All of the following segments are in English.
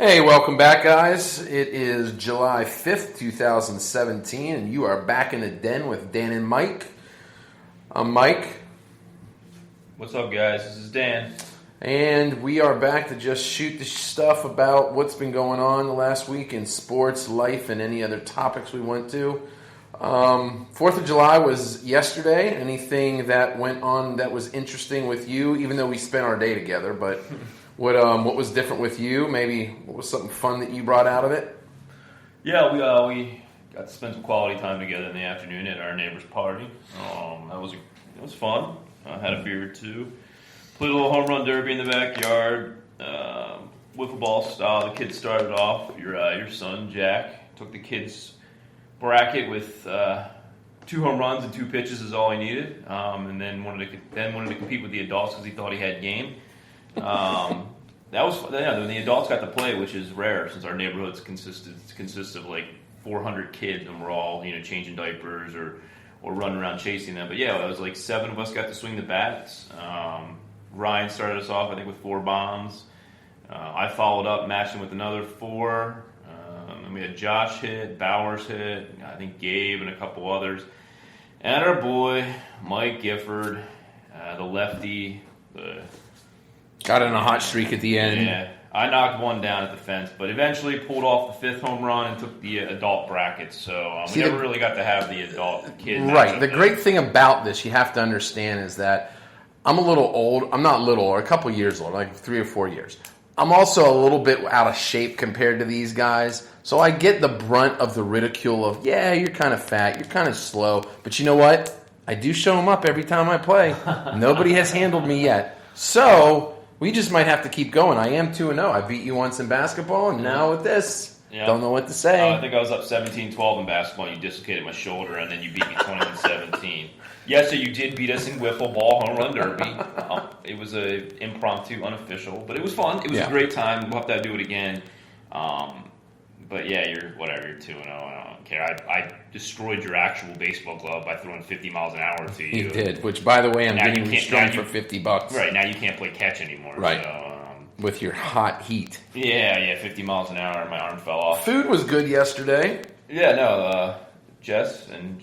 Hey, welcome back, guys. It is July 5th, 2017, and you are back in the den with Dan and Mike. I'm Mike. What's up, guys? This is Dan. And we are back to just shoot the stuff about what's been going on the last week in sports, life, and any other topics we went to. 4th of July was yesterday. Anything that went on that was interesting with you, even though we spent our day together, but... What was different with you? Maybe what was something fun that you brought out of it? Yeah, we got to spend some quality time together in the afternoon at our neighbor's party. It was fun. I had a beer or two. Played a little home run derby in the backyard. Wiffle ball style. The kids started off. Your son Jack took the kids' bracket with 2 home runs and 2 pitches is all he needed, and then wanted to compete with the adults because he thought he had game. That was when the adults got to play, which is rare since our neighborhoods consists of like 400 kids, and we're all changing diapers or running around chasing them. But yeah, it was like 7 of us got to swing the bats. Ryan started us off, I think, with 4 bombs. I followed up, matching with another 4. And we had Josh hit, Bowers hit, I think Gabe and a couple others, and our boy Mike Gifford, the lefty. Got in a hot streak at the end. Yeah, I knocked one down at the fence, but eventually pulled off the 5th home run and took the adult bracket. So we never really got to have the adult kid. Right. The great thing about this, you have to understand, is that I'm a little old. I'm not little, or a couple years old, like 3 or 4 years. I'm also a little bit out of shape compared to these guys. So I get the brunt of the ridicule of, yeah, you're kind of fat, you're kind of slow. But you know what? I do show them up every time I play. Nobody has handled me yet. So... we just might have to keep going. I am 2-0. I beat you once in basketball, and now with this, don't know what to say. I think I was up 17-12 in basketball, and you dislocated my shoulder, and then you beat me 21-17. Yes, so you did beat us in wiffle ball home run derby. It was an impromptu, unofficial, but it was fun. It was a great time. We'll have to do it again. But yeah, you're 2-0. I don't care. I destroyed your actual baseball glove by throwing 50 miles an hour to you. You did, which, by the way, I'm getting restrained for $50. Right, now you can't play catch anymore. Right. So, with your hot heat. Yeah, 50 miles an hour, and my arm fell off. Food was good yesterday. Yeah, no, Jess and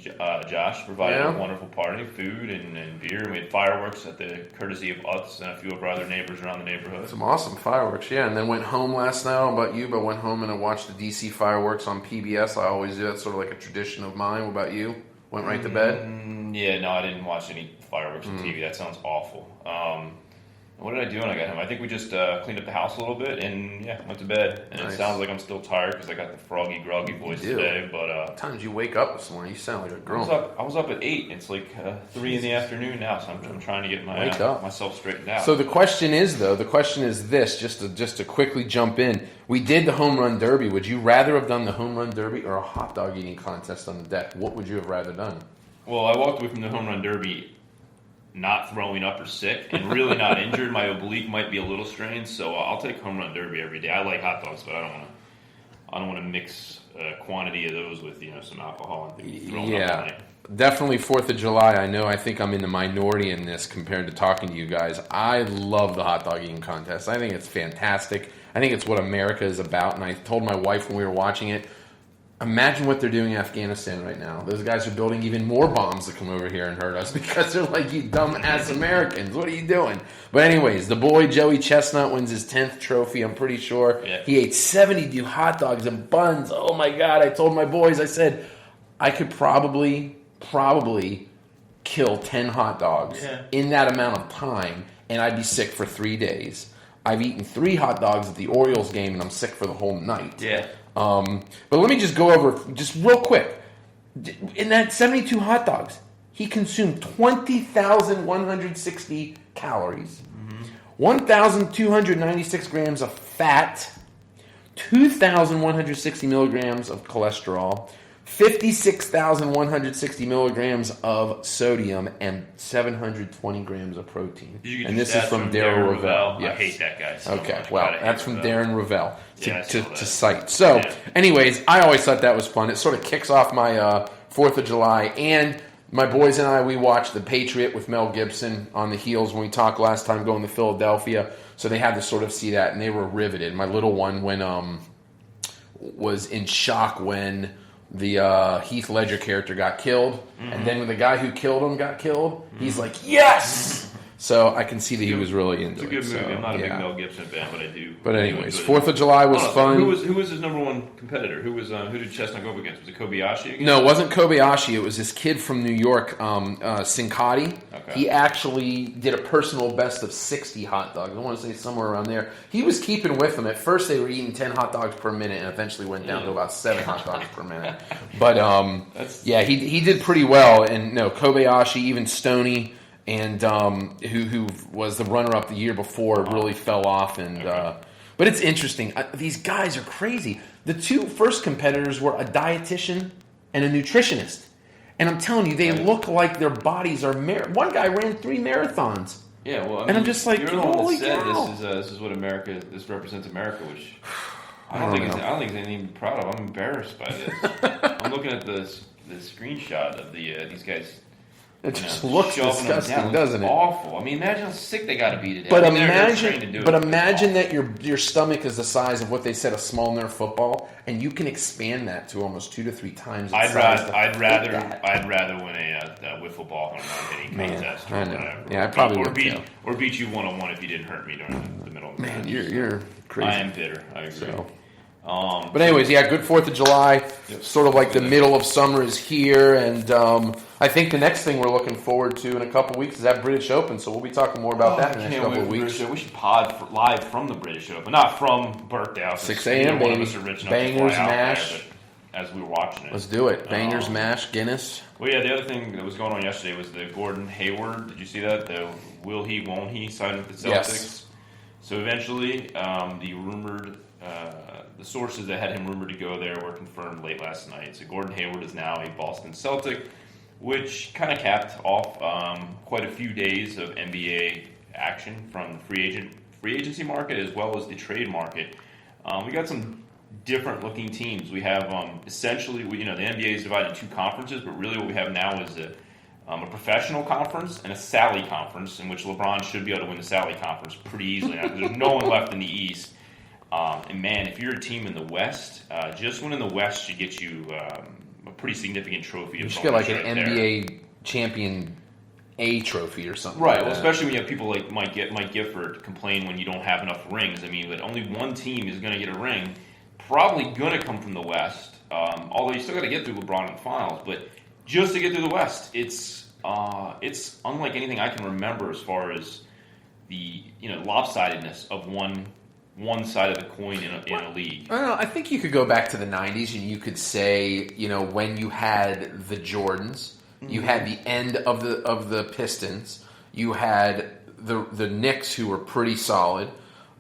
Josh provided a wonderful party, food and beer. We had fireworks at the courtesy of Utz and a few of our other neighbors around the neighborhood. Some awesome fireworks, yeah. And then went home last night. I don't know about you, but went home and I watched the DC fireworks on PBS. I always do. That's sort of like a tradition of mine. What about you? Went right to bed? Yeah, no, I didn't watch any fireworks on TV. That sounds awful. What did I do when I got home? I think we just cleaned up the house a little bit and, went to bed. And It sounds like I'm still tired because I got the froggy, groggy voice today. But what time did you wake up this morning? You sound like a grown. I was up at 8. It's like 3 in the afternoon now, so I'm trying to get myself straightened out. So the question is this, just to quickly jump in. We did the home run derby. Would you rather have done the home run derby or a hot dog eating contest on the deck? What would you have rather done? Well, I walked away from the home run derby not throwing up or sick, and really not injured. My oblique might be a little strained, so I'll take home run derby every day. I like hot dogs, but I don't want to mix a quantity of those with some alcohol and throwing up on it. Definitely 4th of July. I think I'm in the minority in this compared to talking to you guys. I love the hot dog eating contest. I think it's fantastic. I think it's what America is about, and I told my wife when we were watching it, imagine what they're doing in Afghanistan right now. Those guys are building even more bombs to come over here and hurt us because they're like, you dumb-ass Americans. What are you doing? But anyways, the boy Joey Chestnut wins his 10th trophy, I'm pretty sure. Yeah. He ate 72 hot dogs and buns. Oh, my God. I told my boys, I said, I could probably kill 10 hot dogs in that amount of time, and I'd be sick for 3 days. I've eaten 3 hot dogs at the Orioles game, and I'm sick for the whole night. Yeah. But let me just go over, just real quick. In that 72 hot dogs, he consumed 20,160 calories, 1,296 grams of fat, 2,160 milligrams of cholesterol, 56,160 milligrams of sodium, and 720 grams of protein. And this is from Darren Ravel. Yes. I hate that guy so okay, much. Well, that's from Darren Ravel to cite. So, anyways, I always thought that was fun. It sort of kicks off my 4th of July. And my boys and I, we watched The Patriot with Mel Gibson on the heels when we talked last time going to Philadelphia. So they had to sort of see that, and they were riveted. My little one was in shock when the Heath Ledger character got killed, and then when the guy who killed him got killed, he's like, yes! So I can see that he was really into it. It's a good movie. So, I'm not a big Mel Gibson fan, but I do. But anyways, 4th of July was fun. Who was his number one competitor? Who did Chestnut go up against? Was it Kobayashi again? No, it wasn't Kobayashi. It was this kid from New York, Sincati. Okay. He actually did a personal best of 60 hot dogs. I want to say somewhere around there. He was keeping with them. At first, they were eating 10 hot dogs per minute, and eventually went down to about 7 hot dogs per minute. But yeah, he did pretty well. And no, Kobayashi, even Stoney, and who was the runner-up the year before, really fell off. And but it's interesting. These guys are crazy. The two first competitors were a dietitian and a nutritionist. And I'm telling you, they look like their bodies are... One guy ran 3 marathons. Yeah, well, I mean, and I'm just like, you're the one holy that said cow. This is what America... This represents America, which I don't think it's anything to be proud of. I'm embarrassed by this. I'm looking at the screenshot of these guys. It just looks disgusting, doesn't it? Awful. I mean, imagine how sick they got to be today. But they're trained to do it. imagine that your stomach is the size of what they said a small Nerf football, and you can expand that to almost 2 to 3 times. I'd rather win a wiffle ball than a hitting contest or I know. whatever. Yeah, I probably would or beat you 1-on-1 if you didn't hurt me during the middle of the Man, match. you're crazy. I am bitter. I agree. So. But anyways, yeah, good 4th of July. Yep. Sort of like the middle of summer is here, and I think the next thing we're looking forward to in a couple weeks is that British Open. So we'll be talking more about that in the next couple of weeks. We should pod live from the British Open, not from Birkdale. 6 a.m. One of baby. us are rich enough Bangers, to fly out mash. there, but as we were watching it, Let's do it. Bangers, mash, Guinness. Well, yeah. The other thing that was going on yesterday was the Gordon Hayward. Did you see that? The will he, won't he sign with the Celtics? Yes. So eventually, the sources that had him rumored to go there were confirmed late last night. So Gordon Hayward is now a Boston Celtic, which kind of capped off quite a few days of NBA action from the free agency market as well as the trade market. We got some different looking teams. We have essentially, the NBA is divided into 2 conferences, but really what we have now is a professional conference and a Sally conference, in which LeBron should be able to win the Sally conference pretty easily now because there's no one left in the East. And man, if you're a team in the West, just winning the West should get you a pretty significant trophy. You should get like an NBA champion A trophy or something. Right. Like well, that. especially when you have people like Mike Gifford complain when you don't have enough rings. I mean, but only one team is going to get a ring. Probably going to come from the West. Although you still got to get through LeBron in the finals, but just to get through the West, it's unlike anything I can remember as far as the lopsidedness of one side of the coin in a league. I don't know. I think you could go back to the 90s and you could say, when you had the Jordans, you had the end of the Pistons, you had the Knicks, who were pretty solid.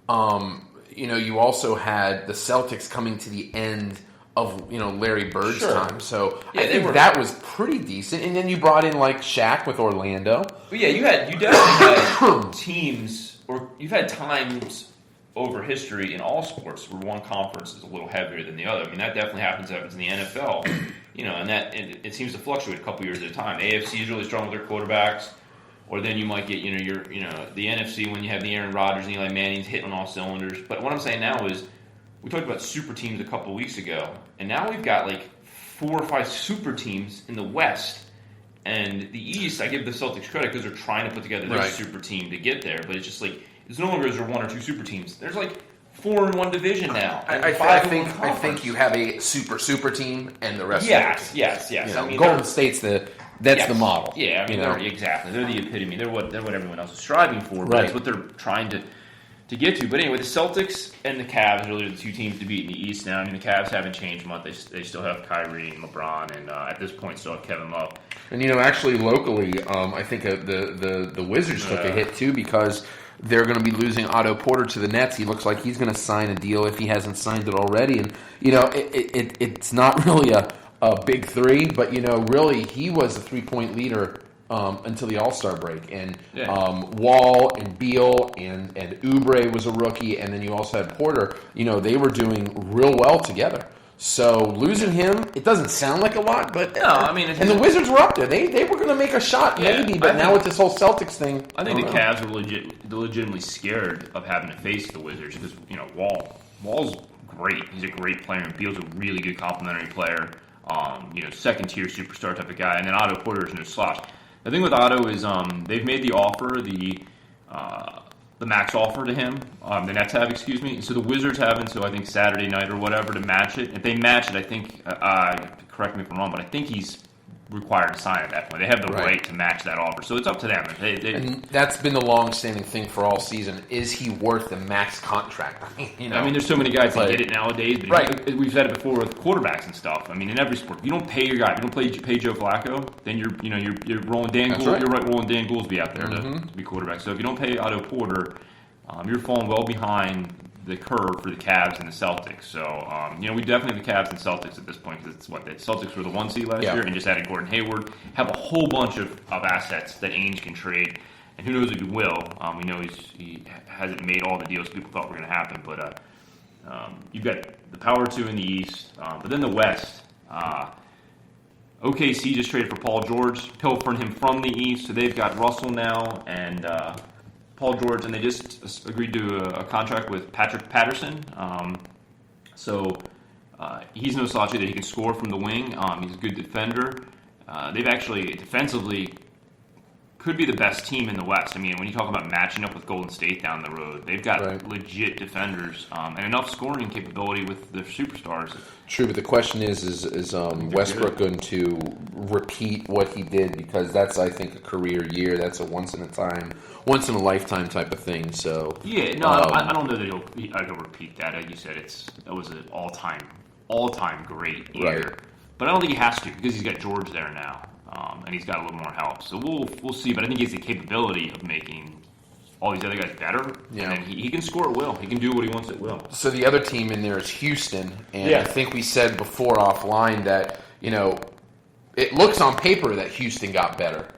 You also had the Celtics coming to the end of Larry Bird's time. So I think that was pretty decent. And then you brought in like Shaq with Orlando. But yeah, you definitely had teams, or you've had times over history in all sports where one conference is a little heavier than the other. I mean, that definitely happens in the NFL, and it seems to fluctuate a couple years at a time. The AFC is really strong with their quarterbacks, or then you might get, the NFC when you have the Aaron Rodgers and Eli Manning's hitting on all cylinders. But what I'm saying now is, we talked about super teams a couple weeks ago, and now we've got like 4 or 5 super teams in the West. And the East, I give the Celtics credit because they're trying to put together their super team to get there, but it's just like, it's no longer is there 1 or 2 super teams. There's like 4 in one division now. I think you have a super team and the rest. Yes. I mean, Golden State's the model. Yeah, I mean, exactly. They're the epitome. They're what everyone else is striving for. But it's what they're trying to get to. But anyway, the Celtics and the Cavs really are the 2 teams to beat in the East now. I mean, the Cavs haven't changed much. They still have Kyrie and LeBron, and at this point, still have Kevin Love. And actually, locally, I think the Wizards took a hit too because they're going to be losing Otto Porter to the Nets. He looks like he's going to sign a deal if he hasn't signed it already. And, it's not really a big 3, but, really he was a 3-point leader until the All-Star break. And Wall and Beal and Oubre was a rookie. And then you also had Porter. They were doing real well together. So losing him, it doesn't sound like a lot, but No, I mean, and the Wizards were up there. They were going to make a shot, maybe, but now with this whole Celtics thing, I think the Cavs were legitimately scared of having to face the Wizards because Wall's great. He's a great player, and Beal's a really good complementary player. Second tier superstar type of guy, and then Otto Porter is no slouch. The thing with Otto is they've made the offer, the max offer to him, the Nets have, excuse me. So the Wizards have until I think Saturday night or whatever to match it. If they match it, I think, correct me if I'm wrong, but I think he's required to sign at that point. They have the right to match that offer. So it's up to them. And that's been the long-standing thing for all season. Is he worth the max contract? I mean, there's so many guys that get it nowadays. But we've said it before with quarterbacks and stuff. I mean, in every sport, if you don't pay your guy, if you don't pay Joe Flacco, then you're rolling Dan Gould. Right. You're rolling Dan Gouldsby out there to be quarterback. So if you don't pay Otto Porter, you're falling well behind the curve for the Cavs and the Celtics. So, we definitely have the Cavs and Celtics at this point because the Celtics were the 1 seed last year and just added Gordon Hayward. Have a whole bunch of assets that Ainge can trade, and who knows if he will. We know he hasn't made all the deals people thought were going to happen, but you've got the Power 2 in the East. But then the West, OKC just traded for Paul George, pilfering him from the East, so they've got Russell now and Paul George, and they just agreed to a contract with Patrick Patterson. He's no slouch either. He can score from the wing. He's a good defender. They've actually, defensively, could be the best team in the West. I mean, when you talk about matching up with Golden State down the road, they've got legit defenders and enough scoring capability with their superstars. True, but the question is Westbrook going to repeat what he did? Because that's, I think, a career year. That's a once in a lifetime type of thing. So I don't know that he'll repeat that. Like you said, it was an all time great year. Right. But I don't think he has to because he's got George there now, and he's got a little more help. So we'll see. But I think he has the capability of making all these other guys better. Yeah. And he can score at will. He can do what he wants at will. So the other team in there is Houston, and I think we said before offline that it looks on paper that Houston got better,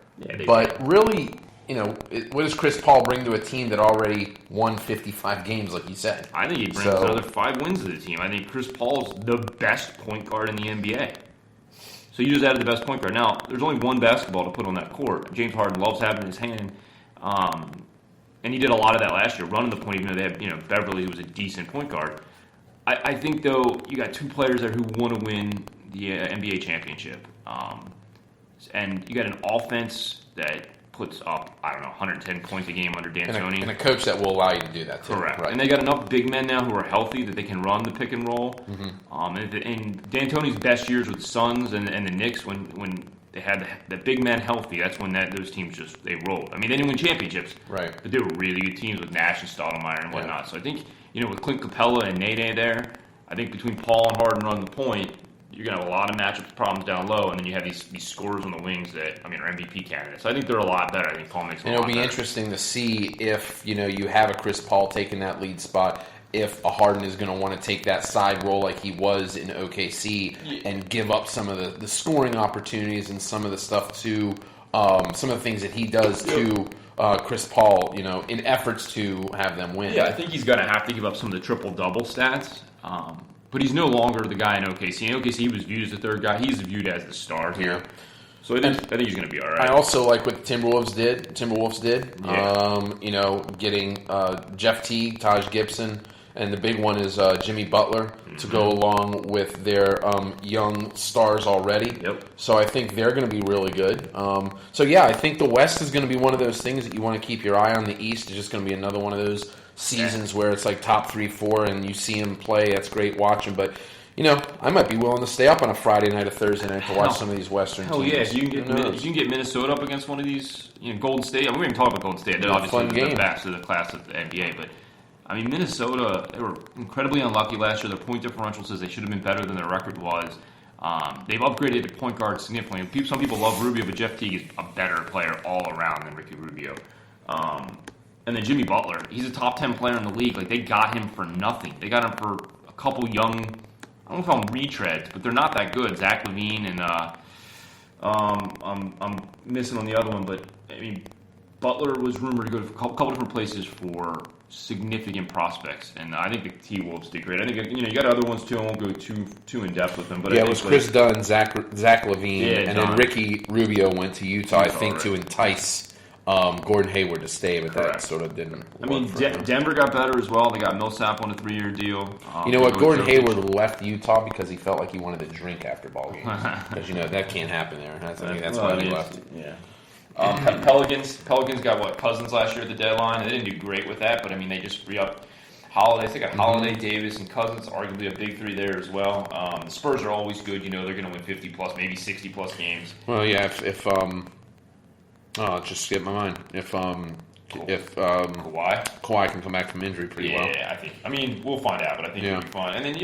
but really. What does Chris Paul bring to a team that already won 55 games, like you said? I think he brings another 5 wins to the team. I think Chris Paul's the best point guard in the NBA. So you just added the best point guard. Now, there's only one basketball to put on that court. James Harden loves having it in his hand. And he did a lot of that last year, running the point, even though they had, Beverly, who was a decent point guard. I think, though, you got 2 players there who want to win the NBA championship. And you got an offense that puts up, 110 points a game under D'Antoni. And a coach that will allow you to do that, too. Correct. Right. And they got enough big men now who are healthy that they can run the pick and roll. Mm-hmm. And D'Antoni's best years with the Suns and the Knicks, when they had the big men healthy, that's when those teams they rolled. I mean, they didn't win championships, right? But they were really good teams with Nash and Stoudemire and whatnot. So I think, with Clint Capella and Nene there, I think between Paul and Harden running the point, you're going to have a lot of matchup problems down low, and then you have these scorers on the wings that, are MVP candidates. So I think they're a lot better. I think Paul makes them a lot better. It'll be interesting to see if, you have a Chris Paul taking that lead spot, if a Harden is going to want to take that side role like he was in OKC and give up some of the scoring opportunities and some of the stuff to some of the things that he does to Chris Paul, in efforts to have them win. Yeah, I think he's going to have to give up some of the triple-double stats. But he's no longer the guy in OKC. In OKC, he was viewed as the third guy. He's viewed as the star here. Yeah. So I think he's going to be all right. I also like what the Timberwolves did. Yeah. Getting Jeff Teague, Taj Gibson, and the big one is Jimmy Butler to go along with their young stars already. Yep. So I think they're going to be really good. I think the West is going to be one of those things that you want to keep your eye on. The East is just going to be another one of those seasons where it's like top 3, 4, and you see him play. That's great watching. But, I might be willing to stay up on a Friday night or Thursday night to watch some of these Western teams. Yeah, if you can get Minnesota up against one of these, Golden State. We're going to talk about Golden State. They're obviously the best of the class of the NBA. But, Minnesota, they were incredibly unlucky last year. Their point differential says they should have been better than their record was. They've upgraded the point guard significantly. Some people love Rubio, but Jeff Teague is a better player all around than Ricky Rubio. And then Jimmy Butler, he's a top 10 player in the league. Like, they got him for nothing. They got him for a couple young, I don't call them retreads, but they're not that good. Zach LaVine and I'm missing on the other one, but Butler was rumored to go to a couple different places for significant prospects, and I think the T-Wolves did great. I think you got other ones too. I won't go too in depth with them, but it was Chris Dunn, Zach LaVine, and then Ricky Rubio went to Utah, I think, to entice Gordon Hayward to stay, but that sort of didn't. I mean, Denver got better as well. They got Millsap on a 3-year deal. You know what? Gordon Hayward left Utah because he felt like he wanted to drink after ball games. Because that can't happen there. That's why he left. Yeah. Pelicans got Cousins last year at the deadline, and they didn't do great with that. But I mean, they just re-upped Holiday. They got Holiday, Davis, and Cousins, arguably a big three there as well. The Spurs are always good. They're going to win 50 plus, maybe 60 plus games. Well, yeah. If it just skipped my mind. If Kawhi can come back from injury pretty well. Yeah, I mean, we'll find out, but I think it'll be fun. And then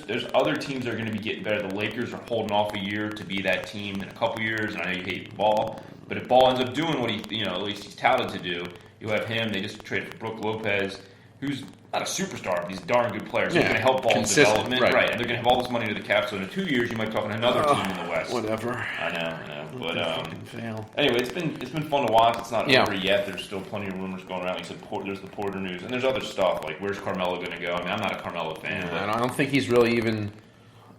there's other teams that are going to be getting better. The Lakers are holding off a year to be that team in a couple years, and I know you hate the Ball, but if Ball ends up doing what he, at least he's touted to do, you'll have him. They just traded for Brook Lopez, who's not a superstar, but he's a darn good player. So he's going to help Ball's development, right? And they're going to have all this money to the cap. So in 2 years, you might talk on another team in the West. Whatever. I know. But anyway, it's been fun to watch. It's not over yet. There's still plenty of rumors going around. Like I said, there's the Porter news, and there's other stuff like where's Carmelo going to go? I mean, I'm not a Carmelo fan. But I don't think he's really even.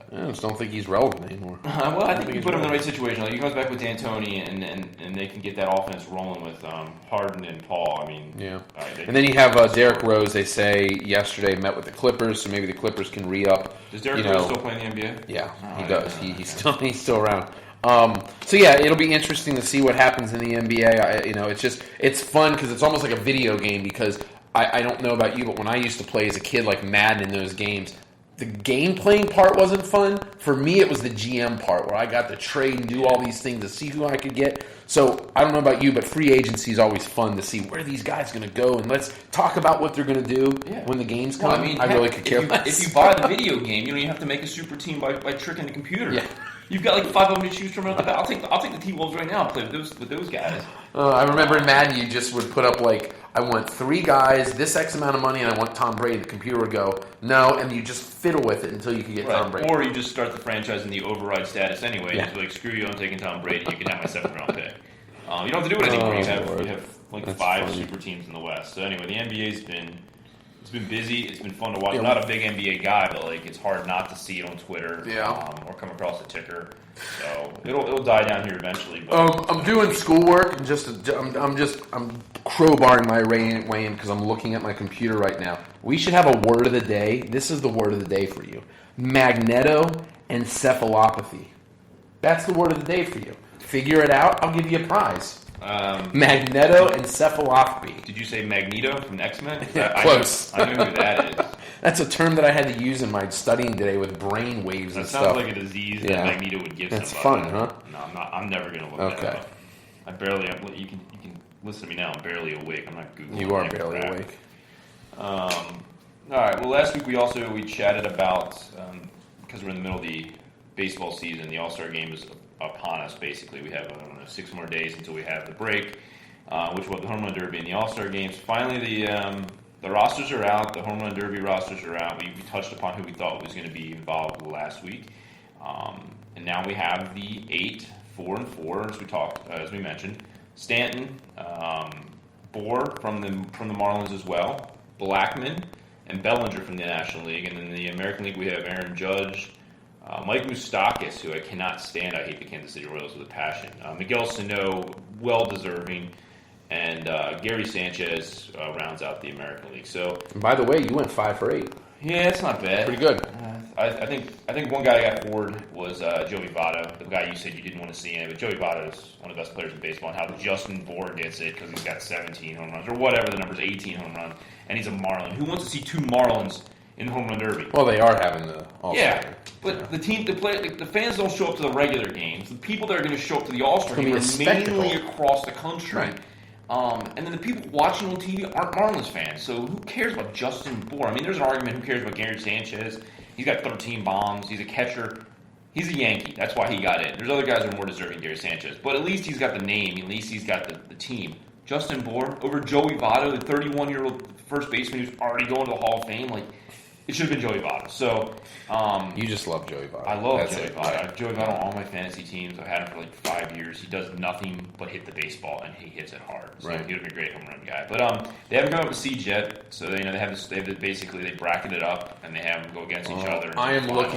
I just don't think he's relevant anymore. Well, I think you put him in the right situation. Like he comes back with D'Antoni, and they can get that offense rolling with Harden and Paul. I mean, and then you have Derrick Rose. They say yesterday met with the Clippers, so maybe the Clippers can re-up. Does Derrick Rose still play in the NBA? Yeah, he does. He's still around. So it'll be interesting to see what happens in the NBA. It's fun because it's almost like a video game. Because I don't know about you, but when I used to play as a kid, like Madden in those games. The game playing part wasn't fun. For me, it was the GM part where I got to trade and do all these things to see who I could get. So I don't know about you, but free agency is always fun to see where these guys are going to go. And let's talk about what they're going to do when the games come. Well, I mean, I really could care less. If you buy the video game, you have to make a super team by tricking the computer. Yeah. You've got like 5 of them to choose from. I'll take the T-Wolves right now and play with those guys. I remember in Madden, you just would put up I want 3 guys, this X amount of money, and I want Tom Brady. The computer would go, no, and you just fiddle with it until you can get Tom Brady. Or you just start the franchise in the override status anyway. Yeah. Just be like, screw you, I'm taking Tom Brady. You can have my 7th round pick. You don't have to do it anymore. You have like 5 super teams in the West. So anyway, the NBA's been busy. It's been fun to watch. I'm not a big NBA guy, but it's hard not to see it on Twitter or come across a ticker. So it'll die down here eventually. But I'm doing schoolwork and I'm crowbarring my way in because I'm looking at my computer right now. We should have a word of the day. This is the word of the day for you: magnetoencephalopathy. That's the word of the day for you. Figure it out. I'll give you a prize. Magnetoencephalopathy. Did you say Magneto from X-Men? Close. I know who that is. That's a term that I had to use in my studying today with brain waves and stuff. That sounds like a disease that Magneto would give somebody. That's fun, huh? No, I'm never going to look that up. You can listen to me now. I'm barely awake. I'm not Googling. You are barely awake. All right. Well, last week we chatted about, because we're in the middle of the baseball season, the All-Star game is upon us, basically. We have 6 more days until we have the break, which will have the Home Run Derby and the All-Star games. Finally, the rosters are out. The Home Run Derby rosters are out. We touched upon who we thought was going to be involved last week. And now we have the 8, 4, and 4, as we mentioned. Stanton, Bohr from the Marlins as well, Blackmon, and Bellinger from the National League. And in the American League, we have Aaron Judge, Mike Moustakas, who I cannot stand. I hate the Kansas City Royals with a passion. Miguel Sano, well-deserving. And Gary Sanchez rounds out the American League. So, by the way, you went 5 for 8. Yeah, it's not bad. Pretty good. I think one guy I got forward was Joey Votto, the guy you said you didn't want to see in it. But Joey Votto is one of the best players in baseball. And how Justin Bohr gets it because he's got 17 home runs or whatever the number's, 18 home runs, and he's a Marlin. Who wants to see 2 Marlins in the Home Run Derby? Well, they are having the All-Star game. But the fans don't show up to the regular games. The people that are going to show up to the All-Star game are mainly across the country. Right. And then the people watching on TV aren't Marlins fans, so who cares about Justin Bohr? I mean, there's an argument, who cares about Gary Sanchez? He's got 13 bombs. He's a catcher. He's a Yankee. That's why he got in. There's other guys who are more deserving than Gary Sanchez. But at least he's got the name. At least he's got the team. Justin Bohr over Joey Votto, the 31-year-old first baseman who's already going to the Hall of Fame. it should have been Joey Votto. So You just love Joey Votto. I love That's Joey it. Votto. I have Joey Votto on all my fantasy teams. I've had him for like 5 years. He does nothing but hit the baseball, and he hits it hard. So Right. he would have been a great home run guy. But they haven't come up with seeds yet. So they basically they bracket it up, and they have them go against each other. in I am the finals.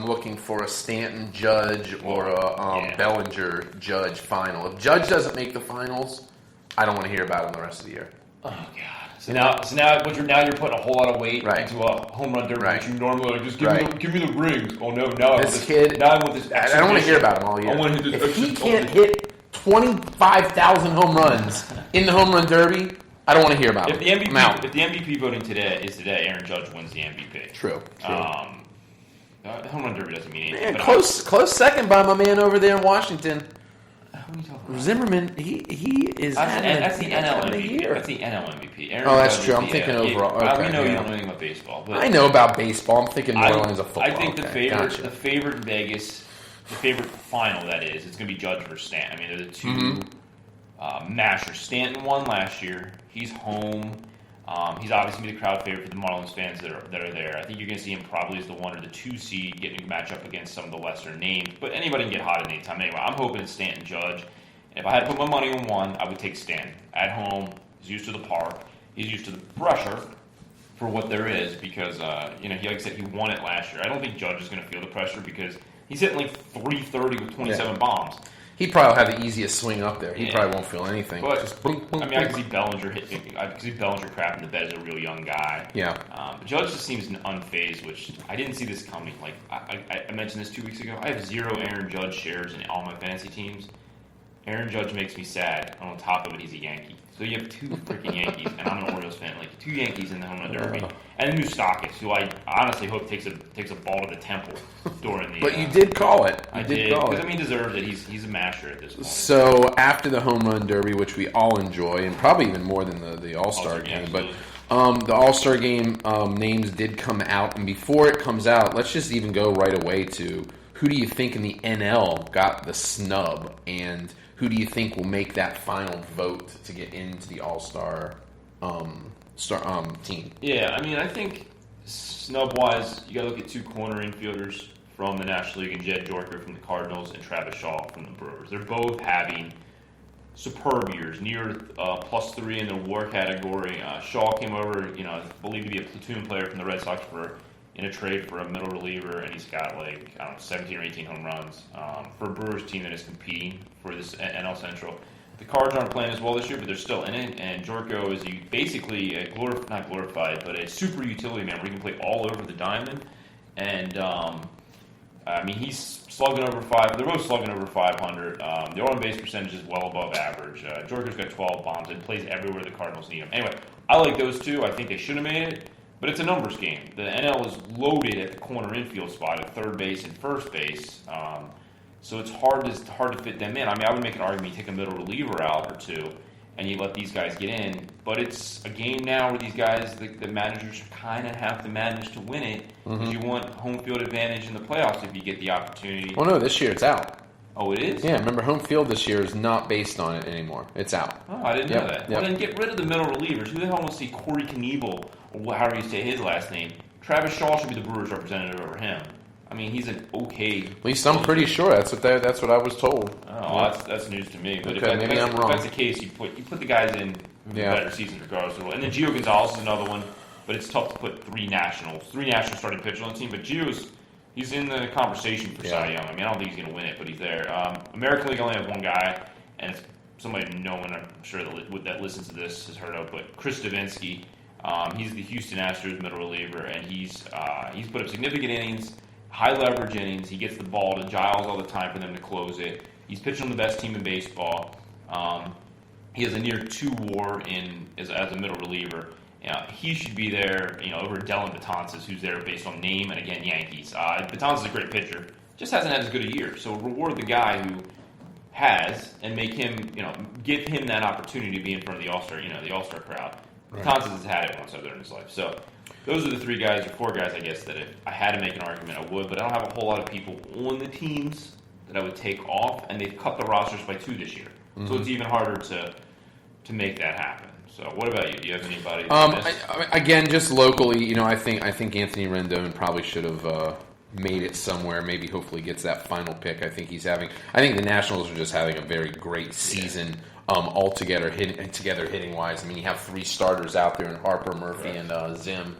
looking for a Stanton Judge or a Yeah. Bellinger Judge final. If Judge doesn't make the finals, I don't want to hear about him the rest of the year. Oh God! So now you're putting a whole lot of weight Right. into a home run derby, Right. which you normally like, just give Right. me the rings. Oh no! Now This kid, Now I want this. I don't want to hear about him all year. I want him to If he can't hit 25,000 home runs in the home run derby, I don't want to hear about If him. the I'm MVP, out. if the MVP voting today, Aaron Judge wins the MVP. True. The home run derby doesn't mean anything. Man, but close second by my man over there in Washington. Who are you talking about? Zimmerman, he is That's the NL having a MVP. year. That's the NL MVP. Aaron Oh, that's Judge true. is I'm thinking overall. we Okay, know you yeah. don't know anything about baseball, but I know about baseball. I'm thinking New Orleans of football. I think the Okay, favorite, gotcha. the favorite in Vegas, the favorite final that is, it's going to be Judge versus Stanton. I mean, they're the two Mm-hmm. mashers. Stanton won last year. He's home. He's obviously going to be the crowd favorite for the Marlins fans that are there. I think you're going to see him probably as the 1 or the 2 seed getting a match up against some of the lesser names. But anybody can get hot at any time. Anyway, I'm hoping it's Stanton Judge. And if I had to put my money on one, I would take Stanton. At home, he's used to the park. He's used to the pressure for what there is because, he, like I said, he won it last year. I don't think Judge is going to feel the pressure because he's hitting like 330 with 27 bombs. He probably have the easiest swing up there. He Yeah. probably won't feel anything. But, Just boom, boom, I mean, I boom. can see Bellinger crapping the bed as a real young guy. Yeah. But Judge just seems unfazed, which I didn't see this coming. Like I mentioned this 2 weeks ago. I have 0 Aaron Judge shares in all my fantasy teams. Aaron Judge makes me sad. And on top of it, he's a Yankee. So you have 2 freaking Yankees, and I'm an Orioles fan. Like 2 Yankees in the home run derby, and then Moustakas, who I honestly hope takes a ball to the temple during the. But you did call it. I You did call because it. I mean, deserves it. He's a masher at this point. So after the home run derby, which we all enjoy, and probably even more than the All-Star game, but the All-Star game names did come out, and before it comes out, let's just even go right away to who do you think in the NL got the snub, and who do you think will make that final vote to get into the All-Star team? Yeah, I mean, I think snub-wise, you got to look at 2 corner infielders from the National League, and Jed Jorker from the Cardinals and Travis Shaw from the Brewers. They're both having superb years, near +3 in the WAR category. Shaw came over, believed to be a platoon player from the Red Sox in a trade for a middle reliever, and he's got 17 or 18 home runs for a Brewers team that is competing for this NL Central. The Cards aren't playing as well this year, but they're still in it, and Jorko is basically not glorified, but a super utility man where he can play all over the diamond, and he's slugging over 5. They're both slugging over 500. The on-base percentage is well above average. Jorko's got 12 bombs and plays everywhere the Cardinals need him. Anyway, I like those 2. I think they should have made it. But it's a numbers game. The NL is loaded at the corner infield spot at third base and first base, so it's hard to fit them in. I mean, I would make an argument you take a middle reliever out or 2, and you let these guys get in. But it's a game now where these guys, the managers, kind of have to manage to win it because you want home field advantage in the playoffs if you get the opportunity. Well, no, this year it's out. Oh, it is? Yeah, remember, home field this year is not based on it anymore. It's out. Oh, I didn't know that. Yep. Well, then get rid of the middle relievers. Who the hell wants to see Corey Knievel, or however you say his last name? Travis Shaw should be the Brewers representative over him. I mean, he's an okay. At least I'm pretty sure that's what I was told. Oh, that's news to me. But Okay, maybe I'm wrong. If that's the case, you put the guys in who have Yeah. better seasons regardless. And then Gio Gonzalez is another one, but it's tough to put 3 national starting pitchers on the team. But he's in the conversation for Cy Young. I mean, I don't think he's going to win it, but he's there. American League only has 1 guy, and it's somebody no one I'm sure that listens to this has heard of, but Chris Davinsky. He's the Houston Astros middle reliever, and he's put up significant innings, high leverage innings. He gets the ball to Giles all the time for them to close it. He's pitching on the best team in baseball. He has a near 2 WAR as a middle reliever. He should be there, over Dellin Betances, who's there based on name, and again, Yankees. Betances is a great pitcher, just hasn't had as good a year. So reward the guy who has, and make him, give him that opportunity to be in front of the All-Star crowd. Right. Betances has had it once other in his life. So those are the 3 guys, or 4 guys, I guess, that if I had to make an argument, I would. But I don't have a whole lot of people on the teams that I would take off, and they've cut the rosters by 2 this year. Mm-hmm. So it's even harder to make that happen. So, what about you? Do you have anybody? Again, just locally, I think Anthony Rendon probably should have made it somewhere. Maybe, hopefully, gets that final pick. I think the Nationals are just having a very great season altogether, hitting wise. I mean, you have 3 starters out there in Harper, Murphy, and Zim.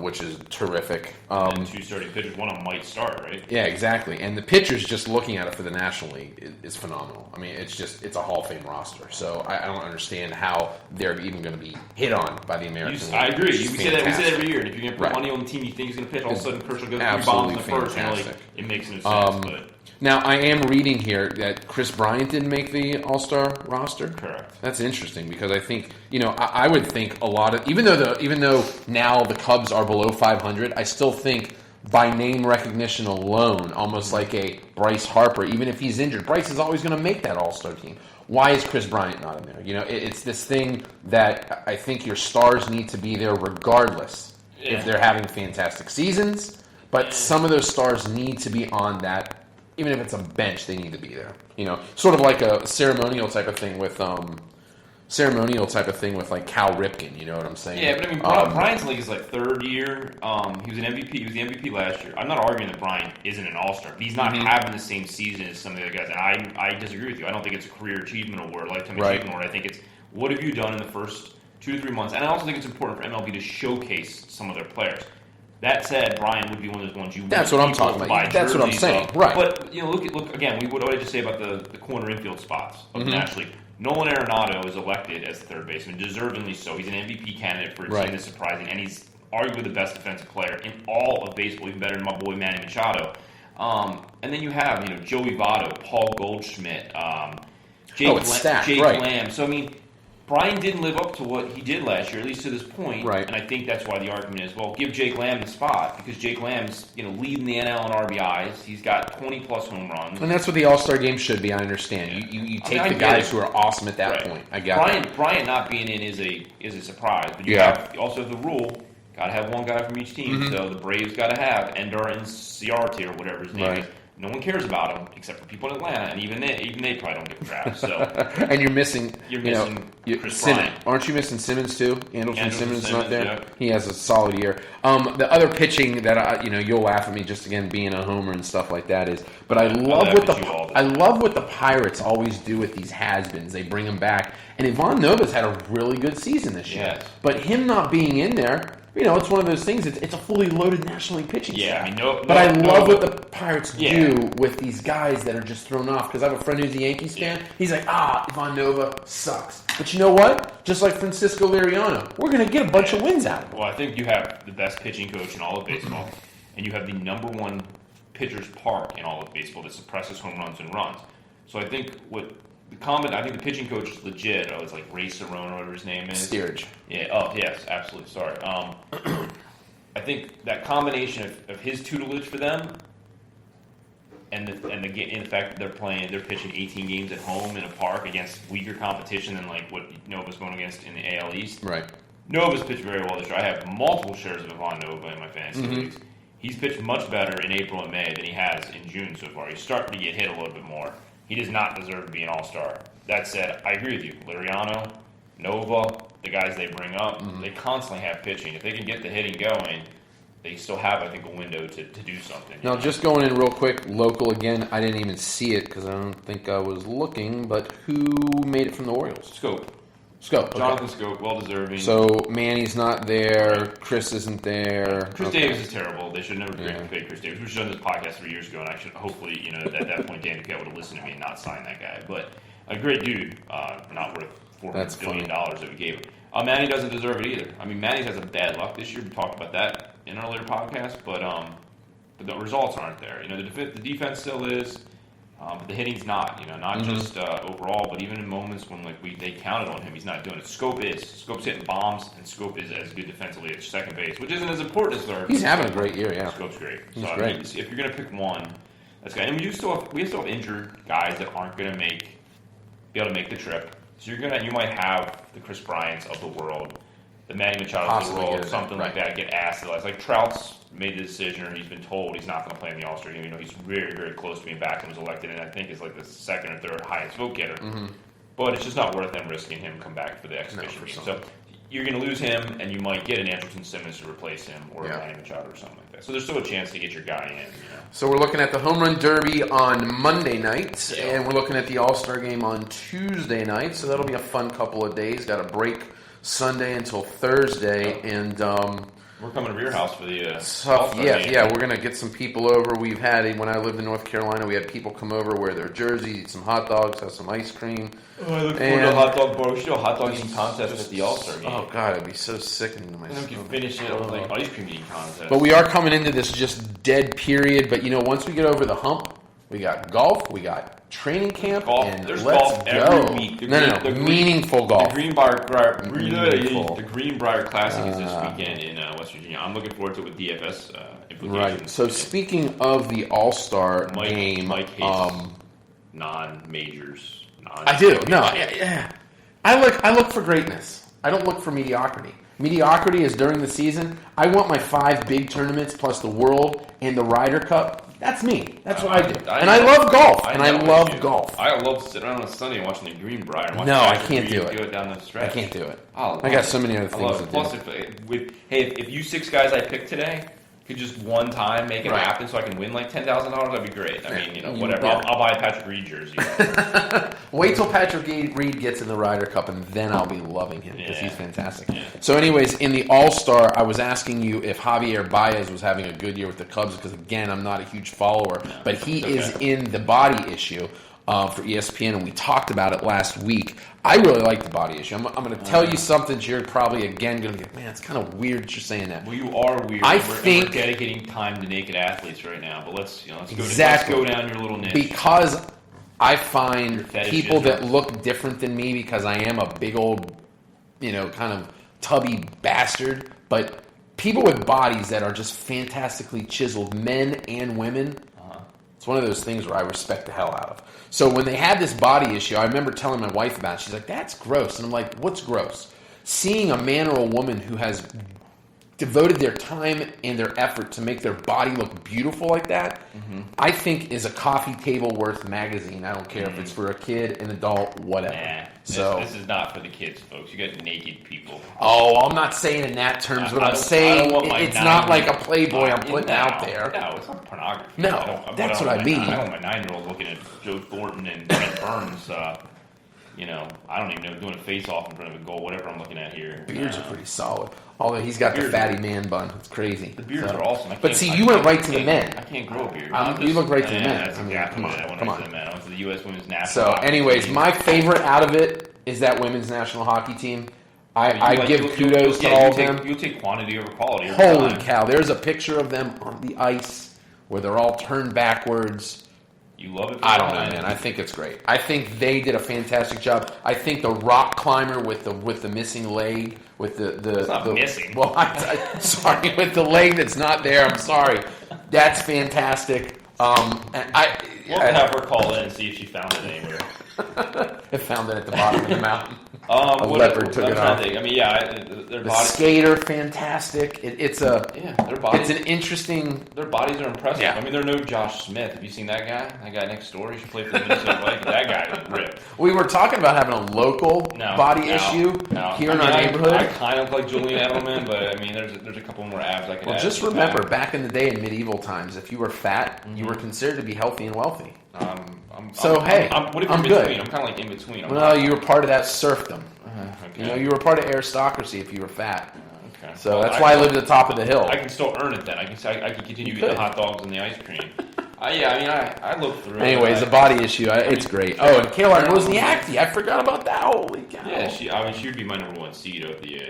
Which is terrific. And 2 starting pitchers, one of them might start, right? Yeah, exactly. And the pitchers, just looking at it for the National League, is phenomenal. I mean, it's a Hall of Fame roster. So I don't understand how they're even going to be hit on by the American League. I agree. We say that every year. And if you're going to put money on the team you think is going to pitch, all of a sudden Kershaw goes 3 bombs in the first, and it makes no sense. But now, I am reading here that Chris Bryant didn't make the All-Star roster. Correct. That's interesting because I think, I would think a lot of, even though now the Cubs are below 500, I still think by name recognition alone, almost like a Bryce Harper, even if he's injured, Bryce is always going to make that All-Star team. Why is Chris Bryant not in there? It's this thing that I think your stars need to be there regardless if they're having fantastic seasons, but some of those stars need to be on that. Even if it's a bench, they need to be there. Sort of like a ceremonial type of thing with like Cal Ripken. You know what I'm saying? Yeah, but I mean, Bryant's league is like 3rd year. He was an MVP. He was the MVP last year. I'm not arguing that Bryant isn't an All-Star. He's not having the same season as some of the other guys. And I disagree with you. I don't think it's a career achievement award, lifetime achievement award. I think it's what have you done in the first 2 to 3 months. And I also think it's important for MLB to showcase some of their players. That said, Bryant would be one of those ones you. That's what I'm talking about. That's what I'm saying. Right. But look again. What do I just say about the corner infield spots of the National League? Nolan Arenado is elected as the 3rd baseman, deservingly so. He's an MVP candidate for a team that's surprising, and he's arguably the best defensive player in all of baseball, even better than my boy Manny Machado. And then you have Joey Votto, Paul Goldschmidt, Jake Lamb. So I mean. Brian didn't live up to what he did last year, at least to this point. Right. And I think that's why the argument is, well, give Jake Lamb the spot because Jake Lamb's leading the NL in RBIs. He's got 20-plus home runs. And that's what the All-Star game should be, I understand. You take the guys who are awesome at that point. I get it. Brian not being in is a surprise. But you also have the rule, got to have one guy from each team. So the Braves got to have Ender and Ciarte or whatever his name is. No one cares about him except for people in Atlanta, and even they probably don't give a crap. So, and you're missing Chris Simmons. Bryant. Aren't you missing Simmons too? Andrelton Simmons is not there. Yep. He has a solid year. The other pitching that you'll laugh at me just again being a homer and stuff like that is, but I love what the Pirates always do with these has-beens. They bring them back, and Ivan Nova's had a really good season this year. Yes. But him not being in there. It's one of those things. It's a fully loaded National League pitching staff. But I love what the Pirates do with these guys that are just thrown off. Because I have a friend who's a Yankees fan. He's like, Ivan Nova sucks. But you know what? Just like Francisco Liriano, we're going to get a bunch of wins out of him. Well, I think you have the best pitching coach in all of baseball, and you have the number 1 pitcher's park in all of baseball that suppresses home runs and runs. So I think I think the pitching coach is legit. It's like Ray Cerrone or whatever his name is. Steerage. Yeah. Oh, yes. Absolutely. Sorry. I think that combination of his tutelage for them and the fact that they're pitching 18 games at home in a park against weaker competition than like what Nova's going against in the AL East. Right. Nova's pitched very well this year. I have multiple shares of Ivan Nova in my fantasy leagues. He's pitched much better in April and May than he has in June so far. He's starting to get hit a little bit more. He does not deserve to be an all-star. That said, I agree with you. Liriano, Nova, the guys they bring up, they constantly have pitching. If they can get the hitting going, they still have, I think, a window to do something. Now, just going in real quick, local again, I didn't even see it because I don't think I was looking, but who made it from the Orioles? Scope. Okay. Jonathan Scope, well-deserving. So, Manny's not there. Chris isn't there. Chris Davis is terrible. They should never pay Chris Davis. We should have done this podcast 3 years ago, and I should hopefully, at that point, Dan would be able to listen to me and not sign that guy. But a great dude, not worth $400 billion that we gave him. Manny doesn't deserve it either. I mean, Manny has a bad luck this year. We talked about that in our later podcast, but the results aren't there. The defense still is. But the hitting's not, not just overall, but even in moments when they counted on him, he's not doing it. Scope's hitting bombs, and Scope is as good defensively at second base, which isn't as important as third. He's having a great year, yeah. Scope's great. He's great. I mean, if you're going to pick one, that's good. And we still have injured guys that aren't going to be able to make the trip. So you might have the Chris Bryants of the world, the Manny Machados of the world, something like that, get asked. Like Trout's made the decision, or he's been told he's not going to play in the All-Star game. He's very, very close to being back and was elected, and I think is like the second or third highest vote getter. but it's just not worth them risking him come back for the exhibition game. So you're going to lose him, and you might get an Andrelton Simmons to replace him, or a Manny Machado or something like that. So there's still a chance to get your guy in. So we're looking at the Home Run Derby on Monday night, and we're looking at the All-Star Game on Tuesday night. So that'll be a fun couple of days. Got a break Sunday until Thursday, and we're coming to your house for the we're going to get some people over. We've had, when I lived in North Carolina, we had people come over, wear their jerseys, eat some hot dogs, have some ice cream. Oh, I look forward to a hot dog bar. We should do a hot dog eating contest at the All-Star Game. Oh, God, it'd be so sickening to my stomach. We can finish it with like ice cream eating contest. But we are coming into this just dead period. But, once we get over the hump, we got golf, we got training camp, and there's let's golf go. every week. Meaningful golf. The Greenbrier Classic is this weekend in West Virginia. I'm looking forward to it with DFS implications. Right. So speaking of the All-Star game, Mike hates non-majors. I do. No, I look for greatness. I don't look for mediocrity. Mediocrity is during the season. I want my 5 big tournaments plus the World and the Ryder Cup. That's me. That's what I do. And I love golf. I love golf. I love sitting on a Sunday watching the Greenbrier. No, I can't do it. Go down the stretch. I can't do it. I got so many other things to do. Plus, if you 6 guys I picked today could just one time make it happen so I can win like $10,000, that'd be great. I mean, whatever. Yeah. I'll buy a Patrick Reed jersey. Wait till Patrick Reed gets in the Ryder Cup, and then I'll be loving him because he's fantastic. Yeah. So anyways, in the All-Star, I was asking you if Javier Baez was having a good year with the Cubs because, again, I'm not a huge follower, but he is in the body issue for ESPN, and we talked about it last week. I really like the body issue. I'm going to tell you something that you're probably, again, going to get, man, it's kind of weird that you're saying that. Well, you are weird. We're dedicating time to naked athletes right now, but let's go down your little niche. Because I find people that look different than me because I am a big old, kind of tubby bastard, but people with bodies that are just fantastically chiseled, men and women, it's one of those things where I respect the hell out of. So when they had this body issue, I remember telling my wife about it. She's like, that's gross. And I'm like, what's gross? Seeing a man or a woman who has devoted their time and their effort to make their body look beautiful like that, I think is a coffee table worth magazine. I don't care if it's for a kid, an adult, whatever. This is not for the kids, folks. You got naked people. Oh, I'm not saying in that terms. What I'm saying, it's not like a Playboy I'm putting out there. No, it's not pornography. No, that's what I mean. I don't want my 9-year-old looking at Joe Thornton and Brent Burns. I don't even know, doing a face-off in front of a goal, whatever I'm looking at here. Beards are pretty solid. Although he's got the fatty man bun. It's crazy. The beards are awesome. But see, you went right to the men. I can't grow a beard. You look right to the men. Come on. I went to the U.S. Women's National So, anyways, my favorite out of it is that women's national hockey team. I give kudos to all of them. You'll take quantity over quality. Holy cow. There's a picture of them on the ice where they're all turned backwards. You love it? I don't know, man. I think it's great. I think they did a fantastic job. I think the rock climber with the missing leg, with it's not missing. Well, sorry, with the leg that's not there. I'm sorry. That's fantastic. We'll have her call in and see if she found it anywhere. I found it at the bottom of the mountain. A leopard took it off. I mean, their the skater, fantastic. It's their bodies. It's an interesting. Their bodies are impressive. Yeah. I mean, they're no Josh Smith. Have you seen that guy? That guy next door. He should play for the Minnesota Vikings. That guy is ripped. We were talking about having a local body issue here in our neighborhood. I kind of like Julian Edelman, but I mean, there's a couple more abs I can add. Well, just remember, back in the day in medieval times, if you were fat, you were considered to be healthy and wealthy. I'm good. I'm kind of like in between. You were part of that serfdom. Okay. You were part of aristocracy if you were fat. Okay. So that's why I live at the top of the hill. I can still earn it then. I can continue eating the hot dogs and the ice cream. I look through. Anyways, the body issue, it's great. Oh, and Caroline Wozniacki, I forgot about that. Holy cow! Yeah, she would be my number one seed of the.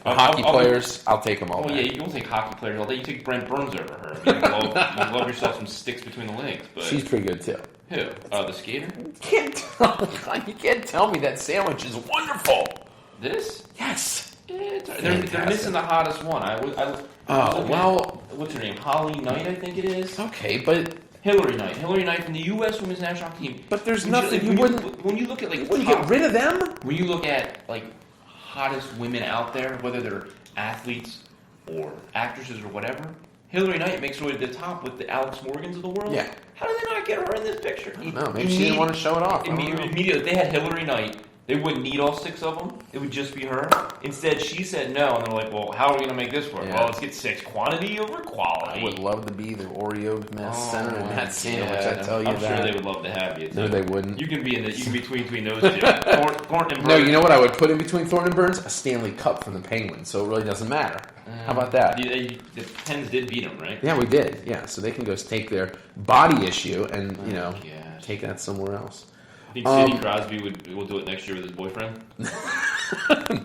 Hockey players, I'll take them all. Oh yeah, you don't take hockey players all day. You take Brent Burns over her. I mean, you love yourself some sticks between the legs. But she's pretty good too. Who? The skater? You can't tell me that sandwich is wonderful. This? Yes. They're missing the hottest one. What's her name? Holly Knight, I think it is. Okay, but Hillary Knight from the U.S. Women's National Team. But there's nothing you wouldn't. When you look at you wouldn't get rid of them. When you look at hottest women out there, whether they're athletes or actresses or whatever, Hillary Knight makes her way to the top with the Alex Morgans of the world. Yeah. How did they not get her in this picture? No, maybe she didn't want to show it off. Immediately, if they had Hillary Knight, they wouldn't need all 6 of them. It would just be her. Instead, she said no, and they're like, well, how are we going to make this work? Yeah. Well, let's get 6. Quantity over quality. I would love to be the Oreo center in that sandwich. Yeah, I tell you I'm that. sure they would love to have you. No, they wouldn't. You can be between those two. Thornton and No, Burns. you know what I would put in between Thornton and Burns? A Stanley Cup from the Penguins, so it really doesn't matter. How about that? The Pens did beat them, right? Yeah, we did. Yeah, so they can go take their body issue and, take that somewhere else. I think Sidney Crosby will do it next year with his boyfriend.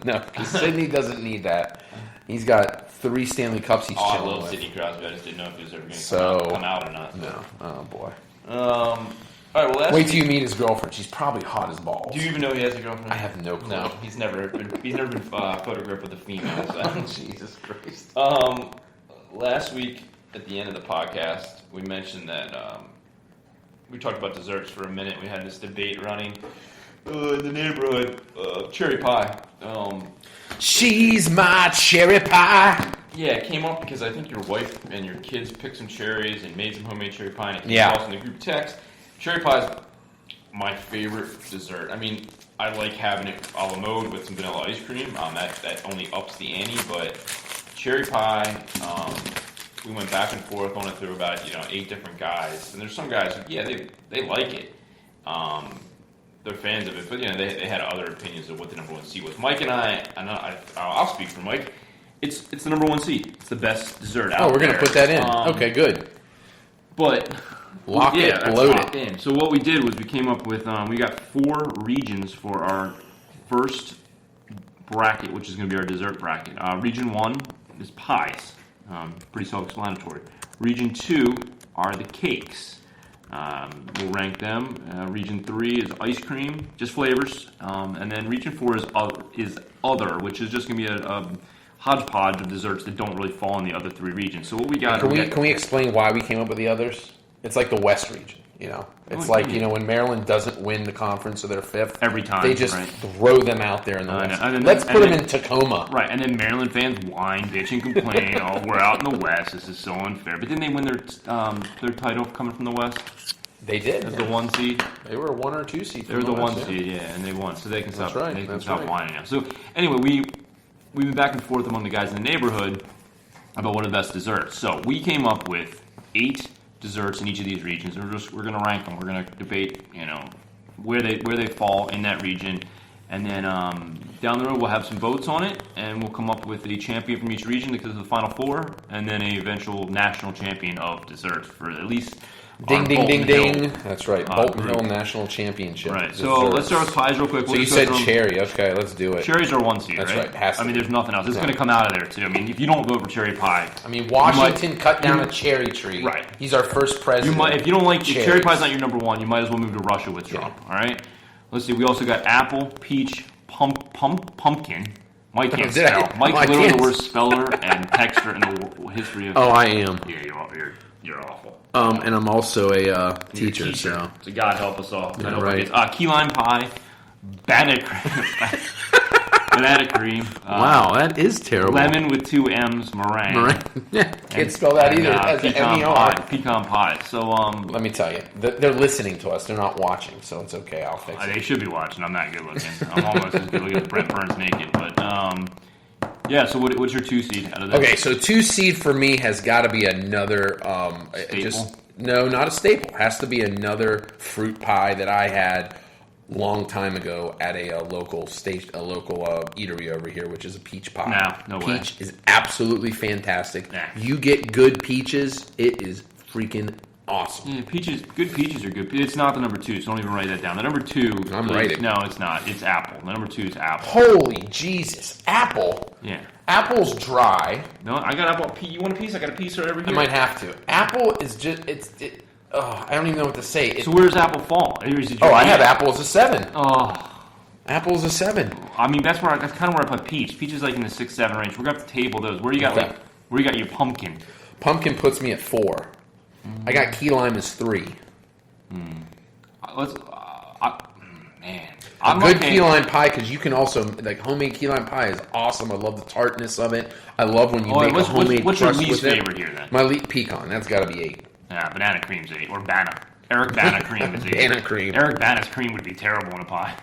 No, because Sidney doesn't need that. He's got 3 Stanley Cups he's I chilling love with. Sidney Crosby. I just didn't know if he was ever going to come out or not. No. Oh, boy. All right, well, Wait till you meet his girlfriend. She's probably hot as balls. Do you even know he has a girlfriend? I have no clue. No, he's never been photographed with a female. So. Jesus Christ. Last week at the end of the podcast, we mentioned that we talked about desserts for a minute. We had this debate running in the neighborhood. Cherry pie. She's my cherry pie. Yeah, it came up because I think your wife and your kids picked some cherries and made some homemade cherry pie. And it came also in the group text. Cherry pie is my favorite dessert. I mean, I like having it a la mode with some vanilla ice cream. That only ups the ante, but cherry pie, we went back and forth on it through about 8 different guys, and there's some guys who they like it, they're fans of it, but they had other opinions of what the number 1 seed was. Mike and I'll speak for Mike. It's the number 1 seed. It's the best dessert out there. Oh, we're gonna put that in. Okay, good. But load it in. So what we did was we came up with we got 4 regions for our first bracket, which is going to be our dessert bracket. Region 1 is pies. Pretty self-explanatory. Region 2 are the cakes. We'll rank them. Region 3 is ice cream, just flavors. And then Region 4 is other, which is just going to be a hodgepodge of desserts that don't really fall in the other 3 regions. So what we got... Can we explain why we came up with the others? It's like the West region, It's when Maryland doesn't win the conference, so they're 5th. Every time. They just throw them out there in the West. Let's put them in Tacoma. Right, and then Maryland fans whine, bitch, and complain, we're out in the West, this is so unfair. But then they win their title coming from the West. They did. As the 1 seed. They were a 1 or 2 seed. They were the 1 seed, and they won, so they can stop. Right. They can stop whining now. So anyway, we've been back and forth among the guys in the neighborhood about what are the best desserts. So we came up with 8 desserts in each of these regions. We're going to rank them. We're going to debate, where they fall in that region, and then down the road we'll have some votes on it, and we'll come up with a champion from each region because of the Final 4, and then an eventual national champion of desserts for at least. Ding, ding, ding, Hill, ding. That's right. Bolton Hill National Championship. Right. So let's start with pies real quick. So you said cherry. Okay, let's do it. Cherries are 1 seed, That's right? Has to I mean, there's nothing else. It's going to come out of there, too. I mean, if you don't vote for cherry pie... I mean, Washington cut down a cherry tree. Right. He's our first president. If you don't like... If cherry pie's not your number 1, you might as well move to Russia with Trump, all right? Let's see. We also got apple, peach, pumpkin. Mike can't spell. Mike's literally the worst speller and texter in the history of... Oh, I am. Yeah, you're awful. And I'm also a teacher, so God help us all. Yeah, right. Key lime pie, banana cream. Wow, that is terrible. Lemon with 2 M's, meringue. Yeah, can't spell that either. It has an M-E-R. Pecan pie. So, let me tell you, they're listening to us. They're not watching, so it's okay. I'll fix it. They should be watching. I'm not good looking. I'm almost as good looking as Brent Burns naked. But, yeah, so what's your 2 seed out of this? Okay, so 2 seed for me has got to be another... No, not a staple. Has to be another fruit pie that I had long time ago at a local eatery over here, which is a peach pie. No way. Peach is absolutely fantastic. Nah. You get good peaches, it is freaking awesome. Yeah, good peaches are good. It's not the number 2, so don't even write that down. The number 2... I'm writing. No, it's not. It's apple. The number 2 is apple. Holy Jesus. Apple? Yeah. Apple's dry. No, I got apple. You want a piece? I got a piece right over here. I might have to. Apple is just... I don't even know what to say. So where does apple fall? I have apple as a 7. Oh. Apple is a 7. I mean, that's kind of where I put peach. Peach is like in the 6, 7 range. We're going to have to table those. Where do you got where you got your pumpkin? Pumpkin puts me at 4. I got key lime as 3. Man. A good key lime pie, because you can also, like, homemade key lime pie is awesome. I love the tartness of it. I love when you make a homemade what's your crust least with favorite it. here, then? My pecan, that's got to be 8. Yeah, banana cream's 8, or Bana. Eric Bana cream is 8. Banana cream. Eric Bana's cream would be terrible in a pie.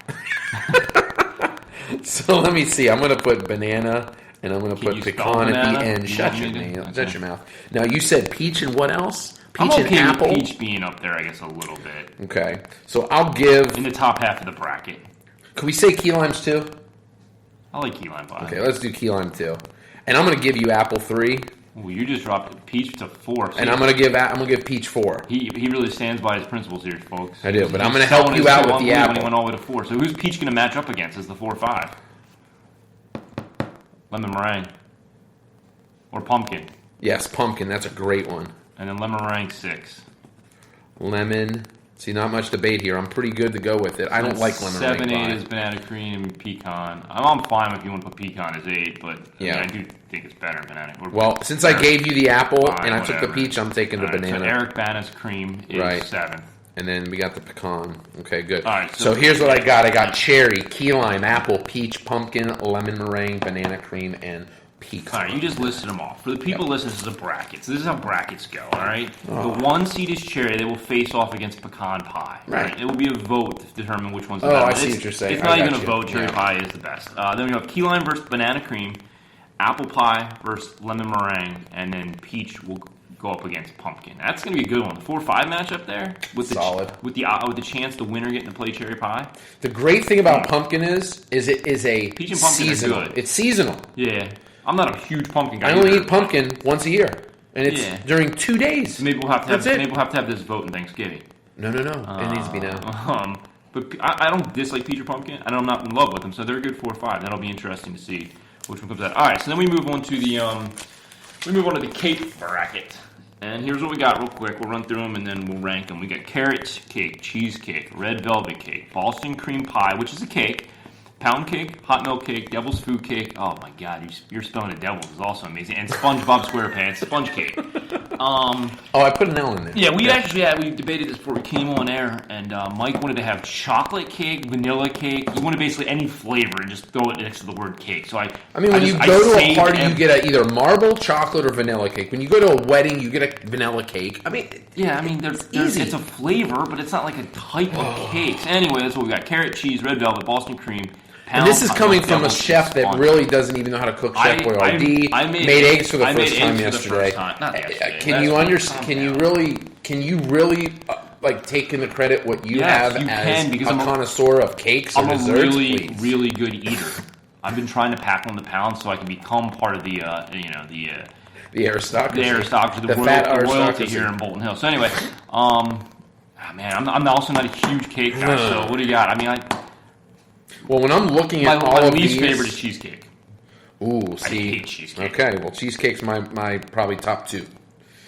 So let me see. I'm going to put banana, and I'm going to put pecan at the end. Shut your mouth. Now, you said peach and what else? Peach I'm okay and apple? with peach being up there, I guess, a little bit. Okay. So I'll give... In the top half of the bracket. Can we say key limes too? I like key lime pie. Okay, let's do key lime too. And I'm going to give you apple 3. Ooh, you just dropped peach to 4. And I'm going to give peach 4. He really stands by his principles here, folks. I do, but I'm going to help you out with the apple. When he went all the way to 4. So who's peach going to match up against as the 4-5? Lemon meringue. Or pumpkin. Yes, pumpkin. That's a great one. And then lemon meringue 6. Lemon. See, not much debate here. I'm pretty good to go with it. I don't like lemon meringue 7, 8 is banana cream, pecan. I'm fine if you want to put pecan as 8, but yeah. I do think it's better than banana. Well, since I gave you the apple fine, and I took the peach, I'm taking the banana. So Eric Bana's cream is 7th. And then we got the pecan. Okay, good. All right, so here's what I got. I got cherry, key lime, apple, peach, pumpkin, lemon meringue, banana cream, and pecan. All right, you just listed them off. For the people listening, this is a bracket. So this is how brackets go, all right? The 1 seed is cherry. They will face off against pecan pie. Right. It will be a vote to determine which one's the best. I see what you're saying. It's not even a vote. Cherry pie is the best. Then we have key lime versus banana cream, apple pie versus lemon meringue, and then peach will go up against pumpkin. That's going to be a good one. The 4-5 matchup there with solid. With the chance the winner getting to play cherry pie. The great thing about pumpkin is it is a peach and pumpkin seasonal. Are good. It's seasonal. Yeah. I'm not a huge pumpkin guy. I only eat pumpkin once a year, and it's during 2 days. So maybe we'll have to have this vote in Thanksgiving. No. It needs to be now. But I don't dislike peach or pumpkin. I'm not in love with them, so they're a good 4-5. That'll be interesting to see which one comes out. All right, so then we move on to the cake bracket. And here's what we got real quick. We'll run through them and then we'll rank them. We got carrot cake, cheesecake, red velvet cake, Boston cream pie, which is a cake, pound cake, hot milk cake, devil's food cake. Oh my God, your spelling of devils is also amazing. And SpongeBob SquarePants sponge cake. I put an L in there. Yeah, we debated this before we came on air, and Mike wanted to have chocolate cake, vanilla cake. He wanted basically any flavor and just throw it next to the word cake. So when you go to a party, you get either marble, chocolate, or vanilla cake. When you go to a wedding, you get a vanilla cake. It's a flavor, but it's not like a type of cake. So anyway, that's what we got: carrot, cheese, red velvet, Boston cream. And this is coming from a chef that really doesn't even know how to cook. Chef Boyardee made eggs for the first time yesterday. Can you understand? Can you really like take in the credit what you have as a connoisseur of cakes and desserts? I'm a really good eater. I've been trying to pack on the pound so I can become part of the aristocracy, the royalty here in Bolton Hill. So anyway, I'm also not a huge cake guy. So what do you got? Well, when I'm looking at all of these... My least favorite is cheesecake. Ooh, see. I hate cheesecake. Okay, well, cheesecake's my probably top 2.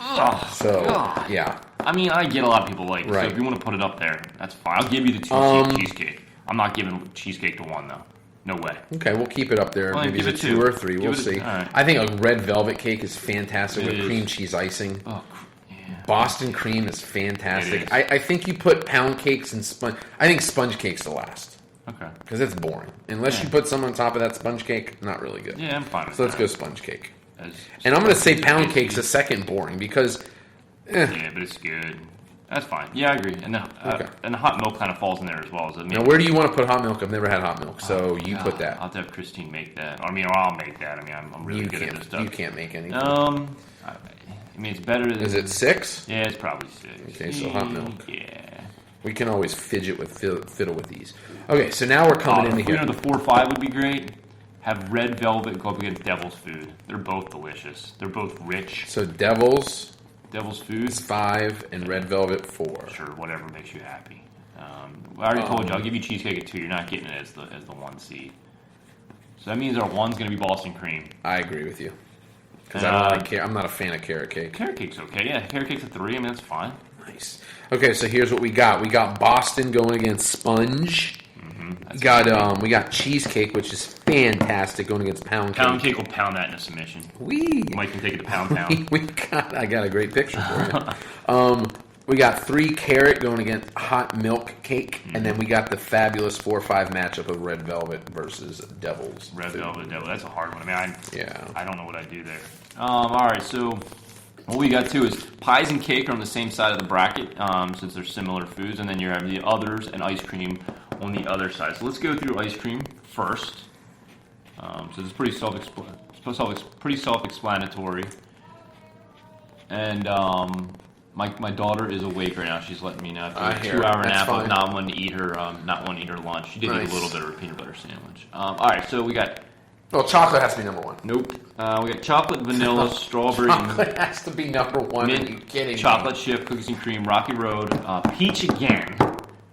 Yeah. I get a lot of people like it. Right. So if you want to put it up there, that's fine. I'll give you the 2 cheesecake. I'm not giving cheesecake to 1, though. No way. Okay, we'll keep it up there. Well, maybe it's a 2 or 3. We'll see. Right. I think a red velvet cake is fantastic with cream cheese icing. Oh, yeah. Boston cream is fantastic. I think you put pound cakes and sponge... I think sponge cake's the last. Okay. Because it's boring. Unless you put some on top of that sponge cake, not really good. Yeah, I'm fine with So let's go sponge cake. And I'm going to say pound cake's the second boring because... Yeah, but it's good. That's fine. Yeah, I agree. And the hot milk kind of falls in there as well. Now, where do you want to put hot milk? I've never had hot milk, so you put that. I'll have to have Christine make that. Or I'll make that. I'm really good at this stuff. You can't make anything. It's better than... Is it 6? Yeah, it's probably 6. Okay, so hot milk. Yeah. We can always fiddle with these. Okay, so now we're coming in here. The 4-5 would be great. Have red velvet go up against devil's food. They're both delicious. They're both rich. So devil's food is 5 and red velvet 4. Sure, whatever makes you happy. I already told you I'll give you cheesecake at 2. You're not getting it as the 1 seed. So that means our 1's going to be Boston cream. I agree with you because I don't like care. I'm not a fan of carrot cake. Carrot cake's okay. Yeah, carrot cake's at 3. That's fine. Nice. Okay, so here's what we got. We got Boston going against sponge. We got cheesecake, which is fantastic, going against pound cake. Pound cake will pound that in a submission. Mike can take it to pound. I got a great picture for you. We got 3 carrot going against hot milk cake, and then we got the fabulous 4-5 matchup of red velvet versus devil's. Red velvet devil. That's a hard one. I mean, Yeah. I don't know what I do there. All right, so what we got too is pies and cake are on the same side of the bracket, since they're similar foods, and then you have the others and ice cream on the other side. So let's go through ice cream first. So it's pretty self-explanatory. And my daughter is awake right now. She's letting me know after a 2-hour nap of not wanting to eat her lunch. She did eat a little bit of her peanut butter sandwich. All right, so we got. Well, chocolate has to be number 1. Nope. We got chocolate, vanilla, strawberry, Chocolate has to be number 1. mint, Are you kidding chocolate me? chip, cookies and cream, Rocky Road, peach again.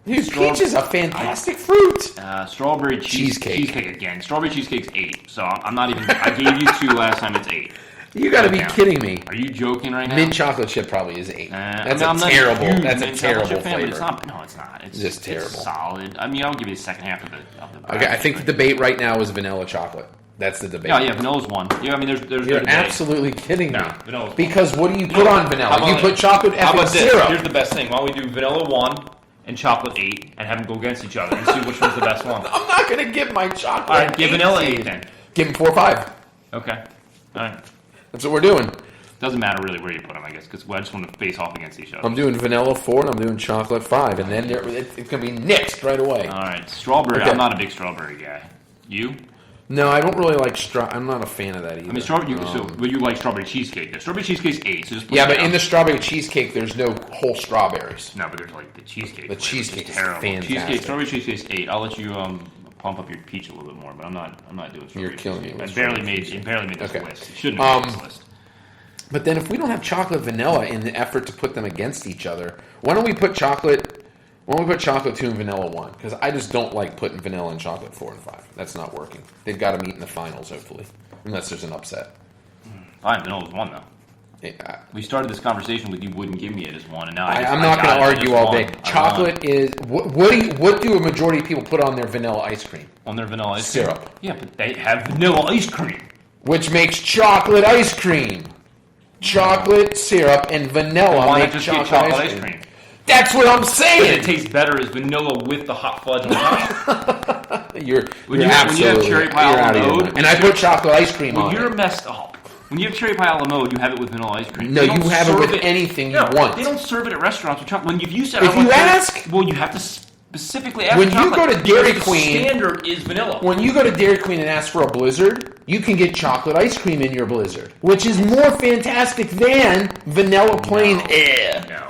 Dude, peach is a fantastic fruit. Strawberry cheesecake again. Strawberry cheesecake's 8. So I'm not even. I gave you 2 last time. It's 8. You got to be kidding me. Are you joking right now? Mint chocolate chip probably is 8. That's I'm not terrible. huge That's a mint terrible chocolate fan, but flavor. it's not. It's just terrible. It's solid. I mean, I'll give you the second half of the. Okay, I think the debate right now is vanilla chocolate. That's the debate. Yeah, vanilla's one. Yeah, I mean, there's. You're no absolutely kidding me. No, vanilla's one. Because what do you put on vanilla? You put chocolate How effing about this? syrup. Here's the best thing. Why don't we do vanilla 1 and chocolate 8 and have them go against each other and see which one's the best one? I'm not going to give my chocolate. All right, give vanilla 8 seed. then. Give them 4 or 5. Okay. All right. That's what we're doing. Doesn't matter really where you put them, I guess, because I just want to face off against each other. I'm doing vanilla 4 and I'm doing chocolate 5, and then it's going to be nixed right away. All right, strawberry. Okay. I'm not a big strawberry guy. You? No, I don't really like I'm not a fan of that either. I mean, strawberry. But you like strawberry cheesecake. Though. Strawberry cheesecake's 8. So just put Yeah, it but down. in the strawberry cheesecake, there's no whole strawberries. No, but there's like the cheesecake. The cheesecake is terrible. fantastic. Strawberry cheesecake's 8. I'll let you pump up your peach a little bit more, but I'm not doing strawberry. You're killing me with It barely made this Okay. list. It shouldn't have made this list. But then if we don't have chocolate vanilla in the effort to put them against each other, why don't we put chocolate 2 and vanilla 1? Because I just don't like putting vanilla and chocolate 4 and 5. That's not working. They've got to meet in the finals, hopefully. Unless there's an upset. Fine, vanilla's 1 though. Yeah, We started this conversation with you wouldn't give me it as 1, and now I'm not going to argue all day. Chocolate is... What do a majority of people put on their vanilla ice cream? On their vanilla ice cream? Syrup. Yeah, but they have vanilla ice cream. Which makes chocolate ice cream. Chocolate syrup and vanilla Why not make just get chocolate chocolate ice cream. ice cream? That's what I'm But saying. it tastes better as vanilla with the hot fudge on top. You're When you have cherry pie you're a la out of your mode, mind. And I put chocolate ice cream When on you're it. messed up. When you have cherry pie a la mode, you have it with vanilla ice cream. No, They don't you have it serve with anything you No, want. They don't serve it at restaurants with chocolate. If you said, If I want you cherry- ask- well, you have to specifically ask When for you chocolate go to Dairy because Queen- the standard is vanilla. When you go to Dairy Queen and ask for a Blizzard, you can get chocolate ice cream in your Blizzard, which is more fantastic than vanilla plain air. No.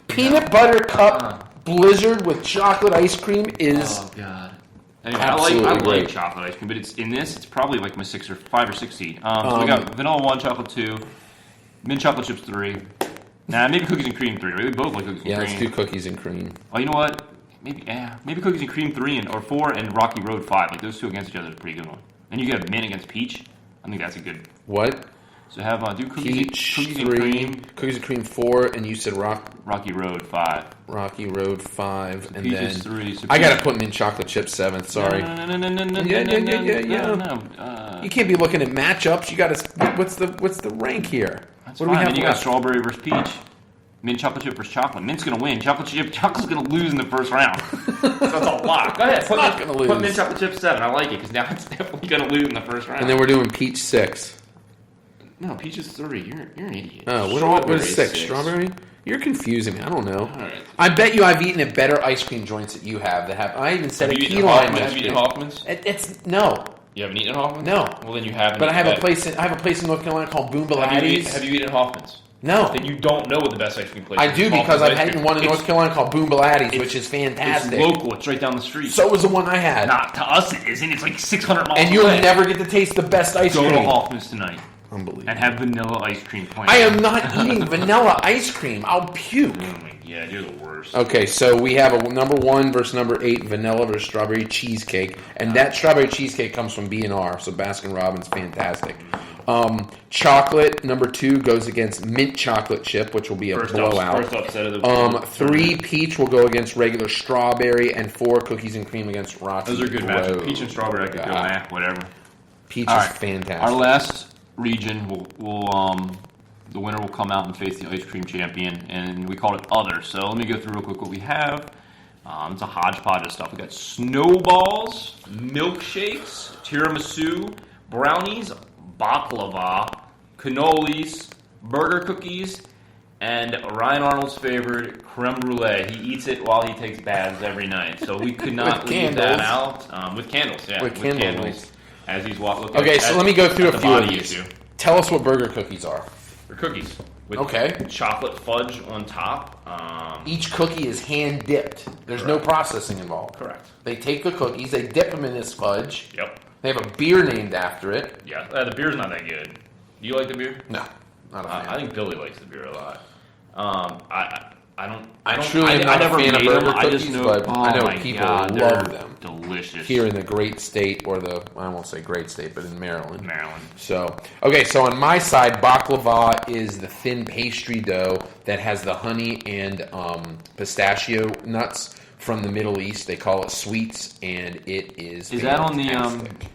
Peanut butter cup Blizzard with chocolate ice cream is Oh God. Anyway, Absolutely I like great. chocolate ice cream, but it's probably like my 5 or 6 seed. So we got vanilla 1, chocolate 2, mint chocolate chips 3. Nah, maybe cookies and cream 3. We both like cookies yeah. and Let's cream. do cookies and cream. Oh, you know what? Maybe cookies and cream 3 or 4 and Rocky Road 5. Like those two against each other is a pretty good one. Then you get mint against peach. I think that's a good. What? So have do Peach cookies and 3, cream. cookies and cream 4, and you said Rocky Road 5. Rocky Road 5, and Peach then is 3. So I gotta put mint chocolate chip 7th. Sorry. No. You can't be looking at matchups. You gotta. What's the rank here? That's what fine. do we have Then you got left? strawberry versus peach. Mint chocolate chip versus chocolate. Mint's gonna win. Chocolate's gonna lose in the first round. So that's a lot. Go ahead. Put not gonna lose. mint chocolate chip 7. I like it because now it's definitely gonna lose in the first round. And then we're doing peach 6. no, peach is 3. You're an idiot. Oh, what is 6? Strawberry? You're confusing me. I don't know. All right. I bet you I've eaten at better ice cream joints that you have. That have. I even said Have a you key eaten lime Hoffman's? ice Have you cream. eaten Hoffman's? It's no. You haven't eaten Hoffman's? No. Well, then you haven't. But I have a eaten place. I have a place in North Carolina called Boom Bilatti's. Have you eaten Hoffman's? No. Then you don't know what the best ice cream place is. I do Hoffman's because I've ice had cream. one in North Carolina called Boom Bilatti's, which is It's fantastic. local. It's right down the street. So was the one I had. Not to us, it isn't. It's like 600 miles And you'll away. never get to taste the best ice Go cream. to Hoffman's tonight Unbelievable. and have vanilla ice cream plain. I am not eating vanilla ice cream. I'll puke. Yeah, you're the worst. Okay, so we have a number 1 versus number 8 vanilla versus strawberry cheesecake, and that strawberry cheesecake comes from B&R, so Baskin Robbins, fantastic. Chocolate number 2 goes against mint chocolate chip, which will be a blowout. First upset of the 3 peach will go against regular strawberry, and 4 cookies and cream against Rocky Those are good Road. matchups. Peach and strawberry, I could go, whatever. Peach All is right. fantastic. Our last region will the winner will come out and face the ice cream champion, and we called it other. So let me go through real quick what we have. It's a hodgepodge of stuff. We got snowballs, milkshakes, tiramisu, brownies, baklava, cannolis, burger cookies, and Ryan Arnold's favorite, creme brulee. He eats it while he takes baths every night. So we could not leave that out. With candles, yeah. With candles. As he's walking. Okay, so let me go through a few of these. Tell us what burger cookies are. They're cookies. With Okay. chocolate fudge on top. Each cookie is hand dipped. There's no processing involved. Correct. They take the cookies, they dip them in this fudge. Yep. They have a beer named after it. Yeah, the beer's not that good. Do you like the beer? No, not a fan. I think Billy likes the beer a lot. I truly am not a fan of burger cookies, but I know people love them. Delicious. Here in the great state, or I won't say great state, but in Maryland. Maryland. So on my side, baklava is the thin pastry dough that has the honey and pistachio nuts from the Middle East. They call it sweets, and it is. Is that on the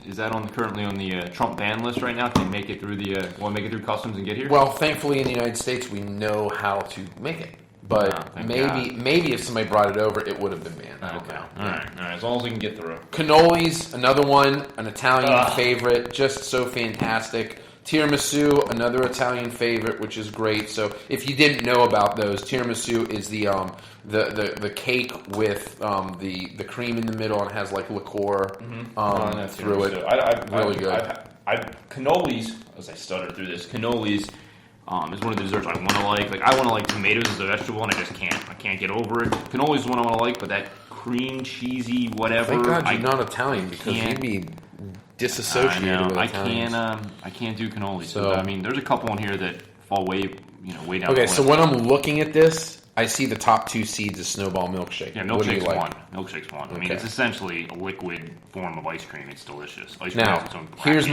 Is that currently on the Trump ban list right now? Can you make it through make it through customs and get here? Well, thankfully in the United States we know how to make it. But maybe if somebody brought it over, it would have been banned. I don't know. All right. As long as we can get through. Cannolis, another one, an Italian favorite, just so fantastic. Tiramisu, another Italian favorite, which is great. So if you didn't know about those, tiramisu is the cake with the cream in the middle and has like liqueur through it. Really good. Cannolis, as I stuttered through this, cannolis. Is one of the desserts I want to like. Like I want to like tomatoes as a vegetable, and I just can't. I can't get over it. Cannoli is one I want to like, but that cream cheesy whatever. Thank God you're not Italian because you'd be disassociated with Italians. I can't do cannolis. So I mean, there's a couple in here that fall way down. Okay, so when I'm looking at this, I see the top two seeds of Snowball Milkshake. Yeah, Milkshake's one. Milkshake's one. I mean, it's essentially a liquid form of ice cream. It's delicious. Ice cream has its own here's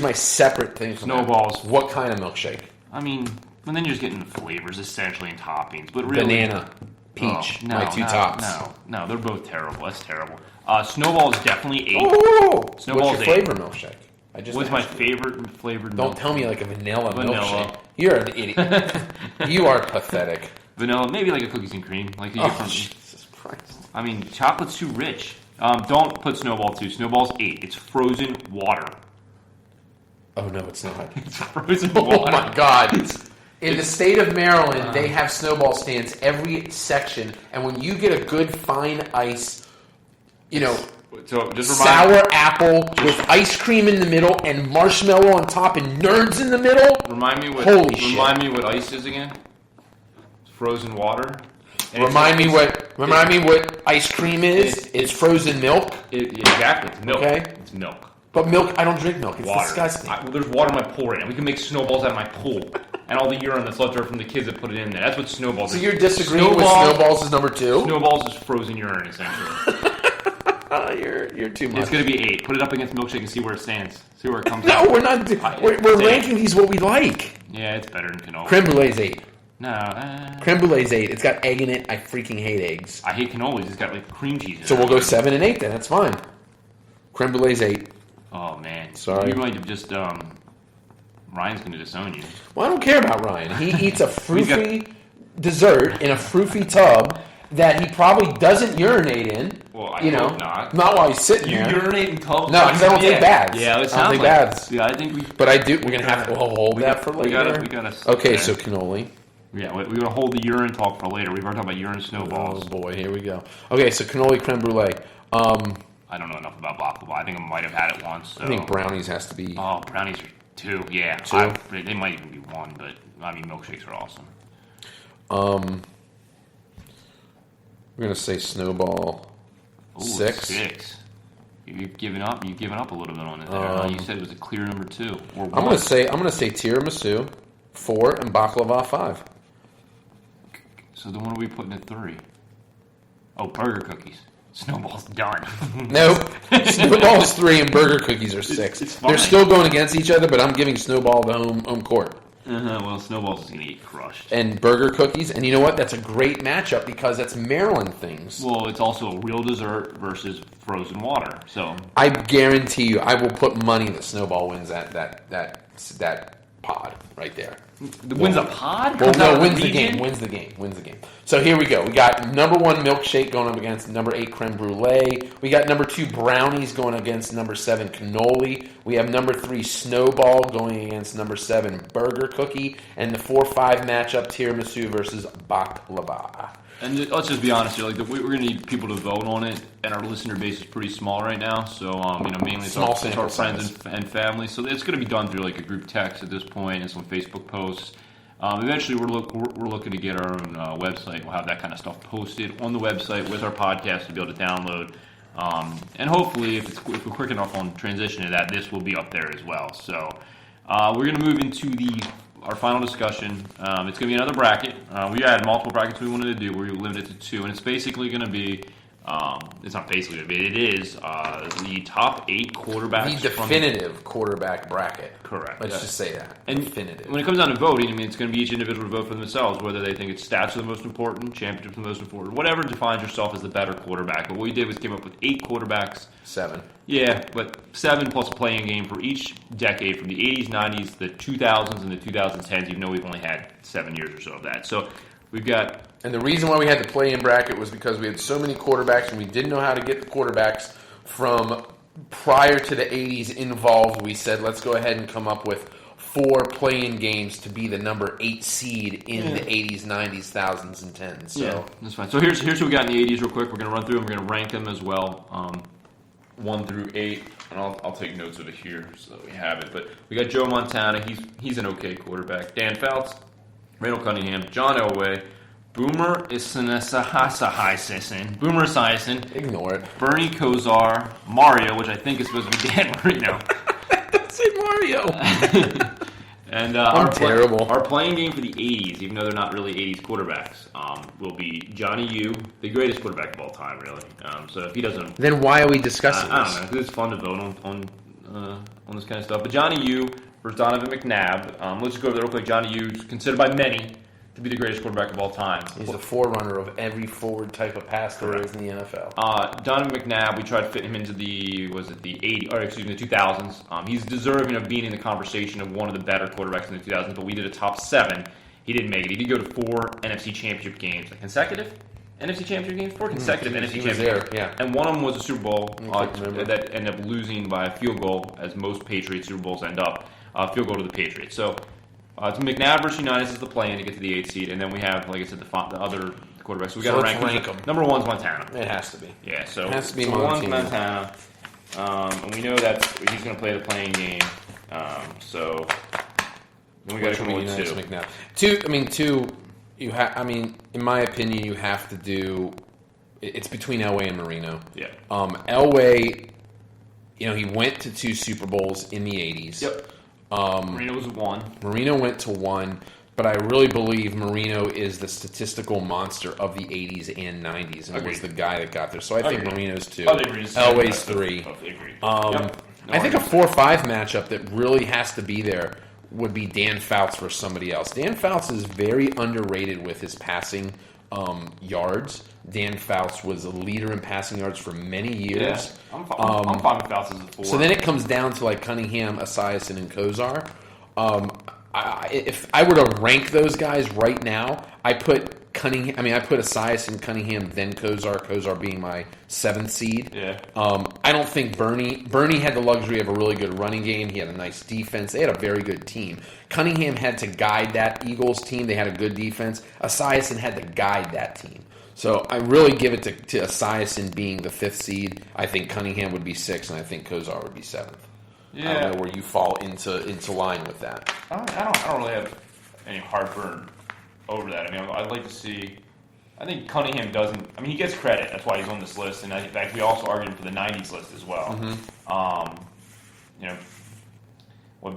my separate thing. Snowballs. What kind of milkshake? I mean, and then you're just getting the flavors essentially and toppings. But really, banana, peach, my two tops. No, they're both terrible. That's terrible. Snowball is definitely 8. Oh, Snowball's what's your flavor milkshake? What's my favorite flavored? Don't tell me like a vanilla milkshake. You're an idiot. You are pathetic. Vanilla, maybe like a cookies and cream. Like you get from Jesus Christ. I mean, chocolate's too rich. Don't put Snowball 2. Snowball's 8. It's frozen water. Oh, no, it's not. It's frozen water. Oh, my God. In the state of Maryland, they have Snowball stands every section, and when you get a good fine ice, so just sour apple with ice cream in the middle and marshmallow on top and nerds in the middle. Remind me what ice is again. It's frozen water. Remind me what ice cream is. It's frozen milk. Exactly. It's milk. Okay. It's milk. But milk, I don't drink milk. It's water. disgusting. There's water in my pool right now. We can make snowballs out of my pool. And all the urine that's left over from the kids that put it in there. That's what snowballs is. So you're disagreeing with snowballs is number 2? Snowballs is frozen urine, essentially. You're too much. It's going to be 8. Put it up against milkshake and see where it stands. See where it comes out. No, we're not. We're ranking these what we like. Yeah, it's better than cannoli. Creme brulee's 8. No. Creme brulee's 8. It's got egg in it. I freaking hate eggs. I hate cannolis. It's got like cream cheese in it. So we'll go 7 and 8 then. That's fine. Creme brulee's 8. Oh, man. Sorry. You might have just... Ryan's going to disown you. Well, I don't care about Ryan. He eats a froofy dessert in a froofy tub that he probably doesn't urinate in. Well, I hope not. Not while he's sitting there. You urinate in tubs? No, because I don't take baths. Yeah, it sounds I don't take baths. Yeah, I think we... But I do. We're going to have to hold that for later. We gotta okay, so cannoli. Yeah, we're going to hold the urine talk for later. We've already talked about urine snowballs. Oh, boy. Here we go. Okay, so cannoli creme brulee. I don't know enough about baklava. I think I might have had it once. So. I think brownies has to be... Oh, brownies are 2. Yeah. 2? They might even be 1, but I mean, milkshakes are awesome. We're going to say snowball 6. 6. You've given up a little bit on it there. You said it was a clear number 2. Or 1. I'm going to say tiramisu 4 and baklava 5. So then what are we putting at 3? Oh, burger cookies. Snowball's done. Nope. Snowball's 3 and burger cookies are 6. They're still going against each other, but I'm giving Snowball the home court. Well, Snowball's is going to get crushed. And burger cookies, and you know what? That's a great matchup because that's Maryland things. Well, it's also a real dessert versus frozen water. So I guarantee you, I will put money that Snowball wins that pod. right there. Wins a pod? Well, Comes out no, of wins the region? game. Wins the game. So here we go. We got number 1 Milkshake going up against number 8 Creme Brulee. We got number 2 Brownies going against number 7 Cannoli. We have number 3 Snowball going against number 7 Burger Cookie, and the 4-5 matchup Tiramisu versus Baklava. And let's just be honest here, like we're going to need people to vote on it, and our listener base is pretty small right now. So mainly it's our friends and family. So it's going to be done through like a group text at this point and some Facebook posts. Eventually, we're looking to get our own website. We'll have that kind of stuff posted on the website with our podcast to be able to download. And hopefully, if we're quick enough on transitioning to that, this will be up there as well. So we're going to move into our final discussion. It's going to be another bracket. We had multiple brackets we wanted to do. We limited it to 2, and it's basically going to be. It's not basically going to be. It is the top 8 quarterbacks. The definitive quarterback bracket. Correct. Let's just say that. And definitive. When it comes down to voting, it's going to be each individual to vote for themselves, whether they think it's stats are the most important, championships are the most important, whatever defines yourself as the better quarterback. But what we did was came up with 8 quarterbacks. 7. Yeah, but 7 plus a playing game for each decade from the 80s, 90s, the 2000s, and the 2010s. Even though we've only had 7 years or so of that. So we've got... And the reason why we had the play-in bracket was because we had so many quarterbacks and we didn't know how to get the quarterbacks from prior to the 80s involved. We said, let's go ahead and come up with 4 play-in games to be the number 8 seed in the 80s, 90s, 1000s, and 10s. So. Yeah, that's fine. So here's who we got in the 80s real quick. We're going to run through them. We're going to rank them as well, 1 through 8. And I'll take notes of it here so that we have it. But we got Joe Montana. He's an okay quarterback. Dan Fouts, Randall Cunningham, John Elway, Boomer Esiason. Boomer Esiason. Ignore it. Bernie Kosar. Mario, which I think is supposed to be Dan Marino. Say Mario. And terrible. Our playing game for the 80s, even though they're not really 80s quarterbacks, will be Johnny U, the greatest quarterback of all time, really. So if he doesn't... Then why are we discussing I this? don't know, because it's fun to vote on this kind of stuff. But Johnny U versus Donovan McNabb. Let's just go over there real quick. Johnny U is considered by many to be the greatest quarterback of all time. He's the forerunner of every forward type of pass there is in the NFL. Donovan McNabb, we tried to fit him into the 2000s. He's deserving of being in the conversation of one of the better quarterbacks in the 2000s, but we did a top 7. He didn't make it. He did go to 4 NFC Championship games. Consecutive NFC Championship games? 4 consecutive NFC Championship games. Yeah. And one of them was a Super Bowl that ended up losing by a field goal, as most Patriots Super Bowls end up. Field goal to the Patriots. So it's McNabb versus Unitas is the play-in to get to the 8th seed, and then we have, like I said, the other quarterbacks. So we got to rank them. Number 1's Montana. It has to be. Yeah, so it has to be Montana. And we know that he's going to play the playing game. So then we got to come with 2. McNabb. 2. You in my opinion, you have to do. It's between Elway and Marino. Yeah. Elway, he went to 2 Super Bowls in the 80s. Yep. Marino was 1. Marino went to 1, but I really believe Marino is the statistical monster of the 80s and 90s, and was the guy that got there. So I think Marino's 2. Elway's 3. I think a 4-5 matchup that really has to be there would be Dan Fouts versus somebody else. Dan Fouts is very underrated with his passing yards. Dan Fouts was a leader in passing yards for many years. Yeah, I'm fine with Fouts as a 4. So then it comes down to like Cunningham, Esiason, and Kosar. If I were to rank those guys right now, I put Esiason, Cunningham, then Kosar being my 7th seed. Yeah. I don't think Bernie had the luxury of a really good running game. He had a nice defense. They had a very good team. Cunningham had to guide that Eagles team. They had a good defense. Esiason had to guide that team. So I really give it to Esiason being the 5th seed. I think Cunningham would be 6th, and I think Kosar would be 7th. Yeah. I don't know where you fall into line with that. I don't really have any heartburn over that. I'd like to see. I think Cunningham doesn't. He gets credit. That's why he's on this list, and in fact, we also argued him for the '90s list as well. Mm-hmm.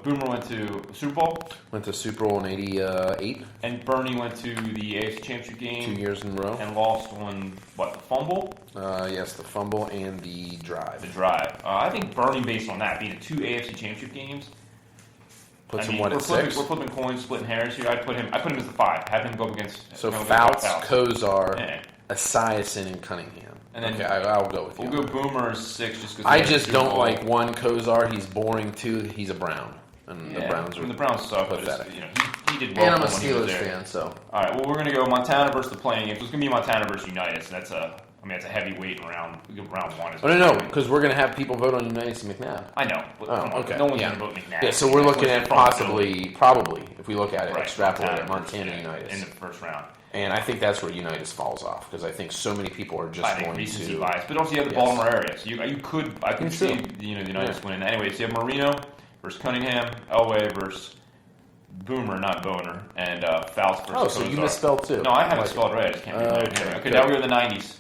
Boomer went to Super Bowl. Went to Super Bowl in '88. And Bernie went to the AFC Championship game 2 years in a row. And lost on the fumble? Yes, the fumble and the drive. I think Bernie, based on that, being the 2 AFC Championship games, puts him at 6. We're flipping coins, splitting hairs here. I put him as the 5. Have him go up against. Fouts, Kosar, Esiason, and Cunningham. And then I'll go with you. We'll go Boomer 6 just because. I just don't like 1 Kosar. He's boring. 2, he's a Brown. and the Browns are the Browns suck. pathetic. But he did well. And I'm a when he was Steelers there. fan, so. All right, well, we're going to go Montana versus the playing game. So it's going to be Montana versus United. So that's a heavy weight in round one. No, because we're going to have people vote on Unitas and McNabb. I know. But okay. No one's going to vote McNabb. Yeah, so we're looking at probably, if we look at it, right, extrapolate at Montana Unitas. In the first round. And I think that's where Unitas falls off, because I think so many people are just going recency to... bias. But also you have the Baltimore area. So I could see the Unitas winning. Anyway, so you have Marino versus Cunningham, Elway versus Boomer, not Boner, and Faust versus Oh, so Kozar. you misspelled too. No, I have it spelled right. I just can't read it. Okay, now we go to the 90s.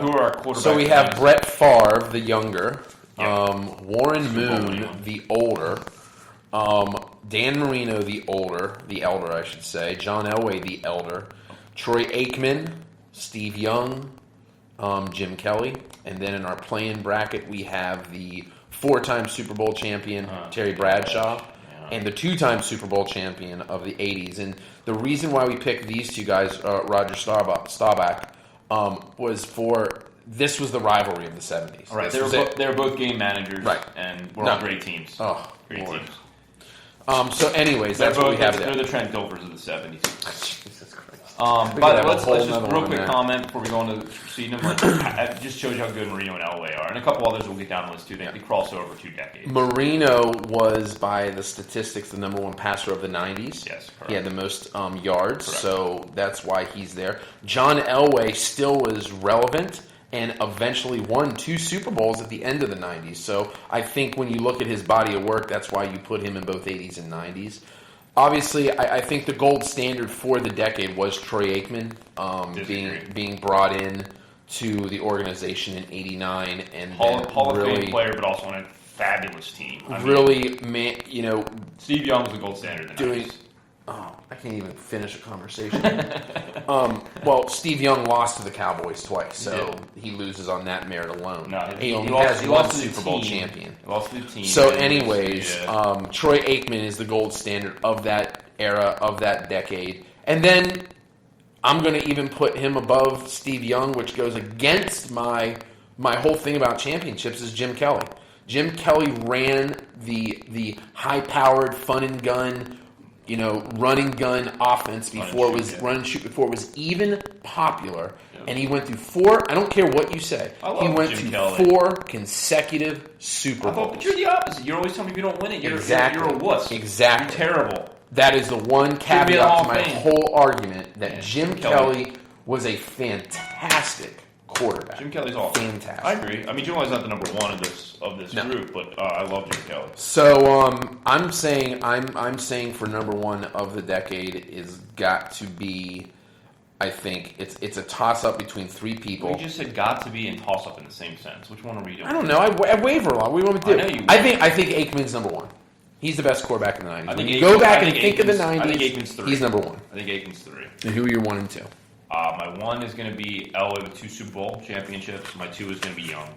Who are our quarterbacks? So we have Brett Favre, the younger, Yep. Warren Moon, the older, Dan Marino, the elder, I should say, John Elway, the elder, Troy Aikman, Steve Young, Jim Kelly, and then in our play-in bracket we have the 4-time Super Bowl champion Terry Bradshaw, and the 2-time Super Bowl champion of the 80s. And the reason why we picked these two guys, Roger Staubach, this was the rivalry of the 70s. All right, they were both game managers, right, and we're all great teams. Oh, great Lord. teams. So, anyways, that's what we have there. They're the Trent Dilfers of the 70s. Jesus Christ. But let's just real quick comment before we go on to proceeding. It just shows you how good Marino and Elway are, and a couple others we'll get down on this too. They cross over 2 decades. Marino was, by the statistics, the number 1 passer of the 90s. Yes, correct. He had the most yards, Correct. so that's why he's there. John Elway still was relevant and eventually won 2 Super Bowls at the end of the 90s. So I think when you look at his body of work, that's why you put him in both 80s and 90s. Obviously, I think the gold standard for the decade was Troy Aikman being brought in to the organization in '89 and Hall of Fame player, but also on a fabulous team. Steve Young was the gold standard. In the 90s. I can't even finish a conversation. Well, Steve Young lost to the Cowboys twice, so he loses on that merit alone. No, he only lost, has one Super Bowl champion. He lost to the team. So, anyways, Troy Aikman is the gold standard of that era, of that decade. And then I'm going to even put him above Steve Young, which goes against my whole thing about championships, is Jim Kelly. Jim Kelly ran the high-powered, fun-and-gun, running gun offense before run and shoot before it was even popular, and he went through 4. I don't care what you say. He went through 4 consecutive Super Bowls. But you're the opposite. You're always telling me if you don't win it, you're a wuss. Exactly. You're terrible. That is the one caveat to my whole argument that Jim Kelly was a fantastic quarterback. Jim Kelly's awesome. Fantastic. I agree. I mean, Jim Kelly's not the number 1 of this group, but I love Jim Kelly. So I'm saying for number 1 of the decade is got to be. I think it's a toss up between 3 people. We just said got to be and toss up in the same sense. Which one are we doing? I don't know. I waver a lot. What do you want me to do? I think Aikman's number 1. He's the best quarterback in the 90s. When you go back and think of the 90s, I think Aikman's 3. He's number 1. I think Aikman's 3. And who are your 1 and 2? My 1 is going to be Elway with 2 Super Bowl championships. My 2 is going to be Young.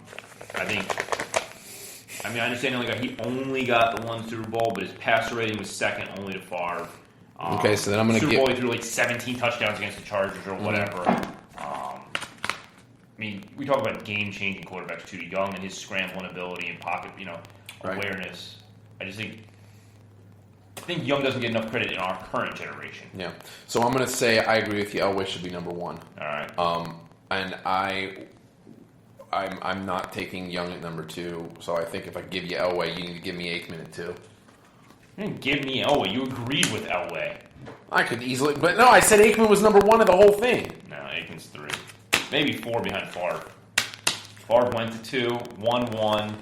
I understand he only got the 1 Super Bowl, but his passer rating was second only to Favre. Okay, so then I'm going to Super Bowl, he threw like 17 touchdowns against the Chargers or whatever. We talk about game-changing quarterbacks too. Young and his scrambling ability and pocket, awareness. I think Young doesn't get enough credit in our current generation. Yeah. So I'm going to say I agree with you. Elway should be number 1. All right. And I'm not taking Young at number 2. So I think if I give you Elway, you need to give me Aikman at 2. You didn't give me Elway. You agreed with Elway. I could easily, but no, I said Aikman was number 1 of the whole thing. No, Aikman's 3. Maybe 4 behind Favre. Favre went to 2, won 1.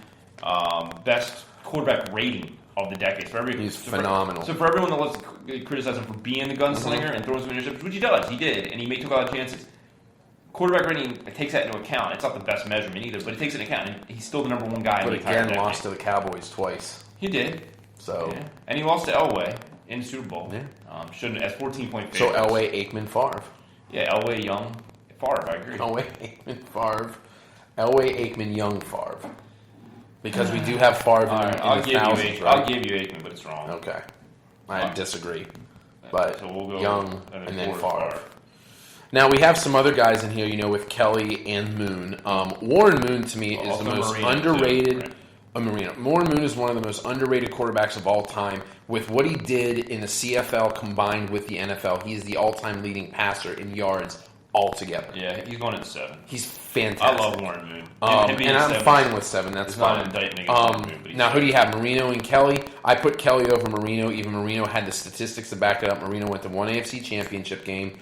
Best quarterback rating of the decade. He's phenomenal. So for everyone that loves to criticize him for being the gunslinger and throwing some interceptions, which he does, he did, and he took a lot of chances. Quarterback rating takes that into account. It's not the best measurement either, but it takes it into account. And he's still the number 1 guy in the entire decade. But again, lost to the Cowboys twice. He did. So and he lost to Elway in the Super Bowl. Yeah. Shouldn't as 14-point favorites. So Elway, Aikman, Favre. Yeah, Elway, Young, Favre. I agree. Elway, Aikman, Favre. Elway, Aikman, Young, Favre. Because we do have Favre in the thousands, right? I'll give you Aikman, but it's wrong. Okay. I disagree. But so we'll go Young and then Favre. Now, we have some other guys in here, with Kelly and Moon. Warren Moon, to me, is the most underrated... Marino. Warren Moon is one of the most underrated quarterbacks of all time. with what he did in the CFL combined with the NFL, he is the all-time leading passer in yards altogether. Yeah, he's going at 7. He's fantastic. I love Warren Moon. And I'm fine with 7. That's fine. Not an indictment against Warren Moon. But now, who do you have, Marino and Kelly? I put Kelly over Marino. Even Marino had the statistics to back it up. Marino went to one AFC championship game.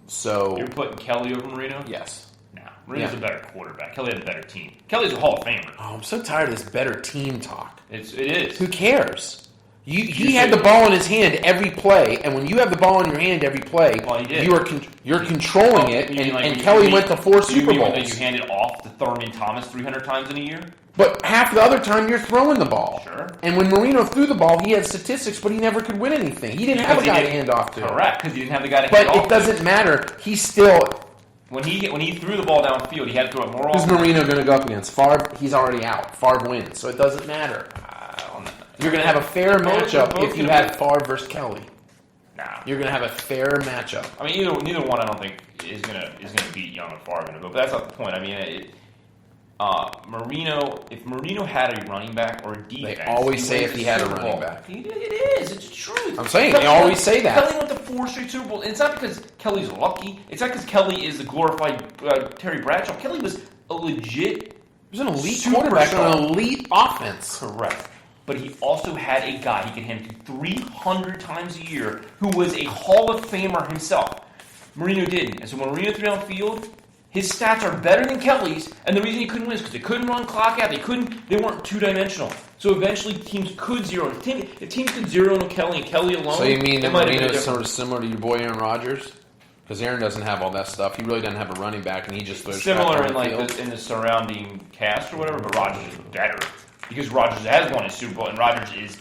So you're putting Kelly over Marino? Yes. No. Marino's a better quarterback. Kelly had a better team. Kelly's a Hall of Famer. Oh, I'm so tired of this better team talk. It is. Who cares? He had the ball in his hand every play, and when you have the ball in your hand every play, you're controlling it. And Kelly went to 4 Super Bowls. That you hand it off to Thurman Thomas 300 times in a year? But half the other time you're throwing the ball. Sure. And when Marino threw the ball, he had statistics, but he never could win anything. He didn't have a guy to hand off to. Correct, because he didn't have the guy to hand off to. But it doesn't matter. He still... When he threw the ball downfield, he had to throw it more often. Who's Marino going to go up against? Favre? He's already out. Favre wins, so it doesn't matter. You're going to have a fair matchup if you had Favre versus Kelly. Nah. You're going to have a fair matchup. I mean, neither one I don't think is going to beat Young and Favre, but that's not the point. I mean, Marino, if Marino had a running back or a defense, they always say if he had a running back. It is. It's true. I'm saying they always say that. Kelly went to 4 straight Super Bowls. It's not because Kelly's lucky. It's not because Kelly is the glorified Terry Bradshaw. Kelly was a legit. He was an elite quarterback on an elite offense. Correct. But he also had a guy he could hand to 300 times a year who was a Hall of Famer himself. Marino didn't. And so when Marino threw downfield, his stats are better than Kelly's, and the reason he couldn't win is because they couldn't run clock out. They weren't two-dimensional. So eventually teams could zero. If teams could zero on Kelly and Kelly alone... So you mean that Marino is sort of similar to your boy Aaron Rodgers? Because Aaron doesn't have all that stuff. He really doesn't have a running back, and he just throws similar in the surrounding cast or whatever, but Rodgers is better. Because Rodgers has won a Super Bowl, and Rodgers is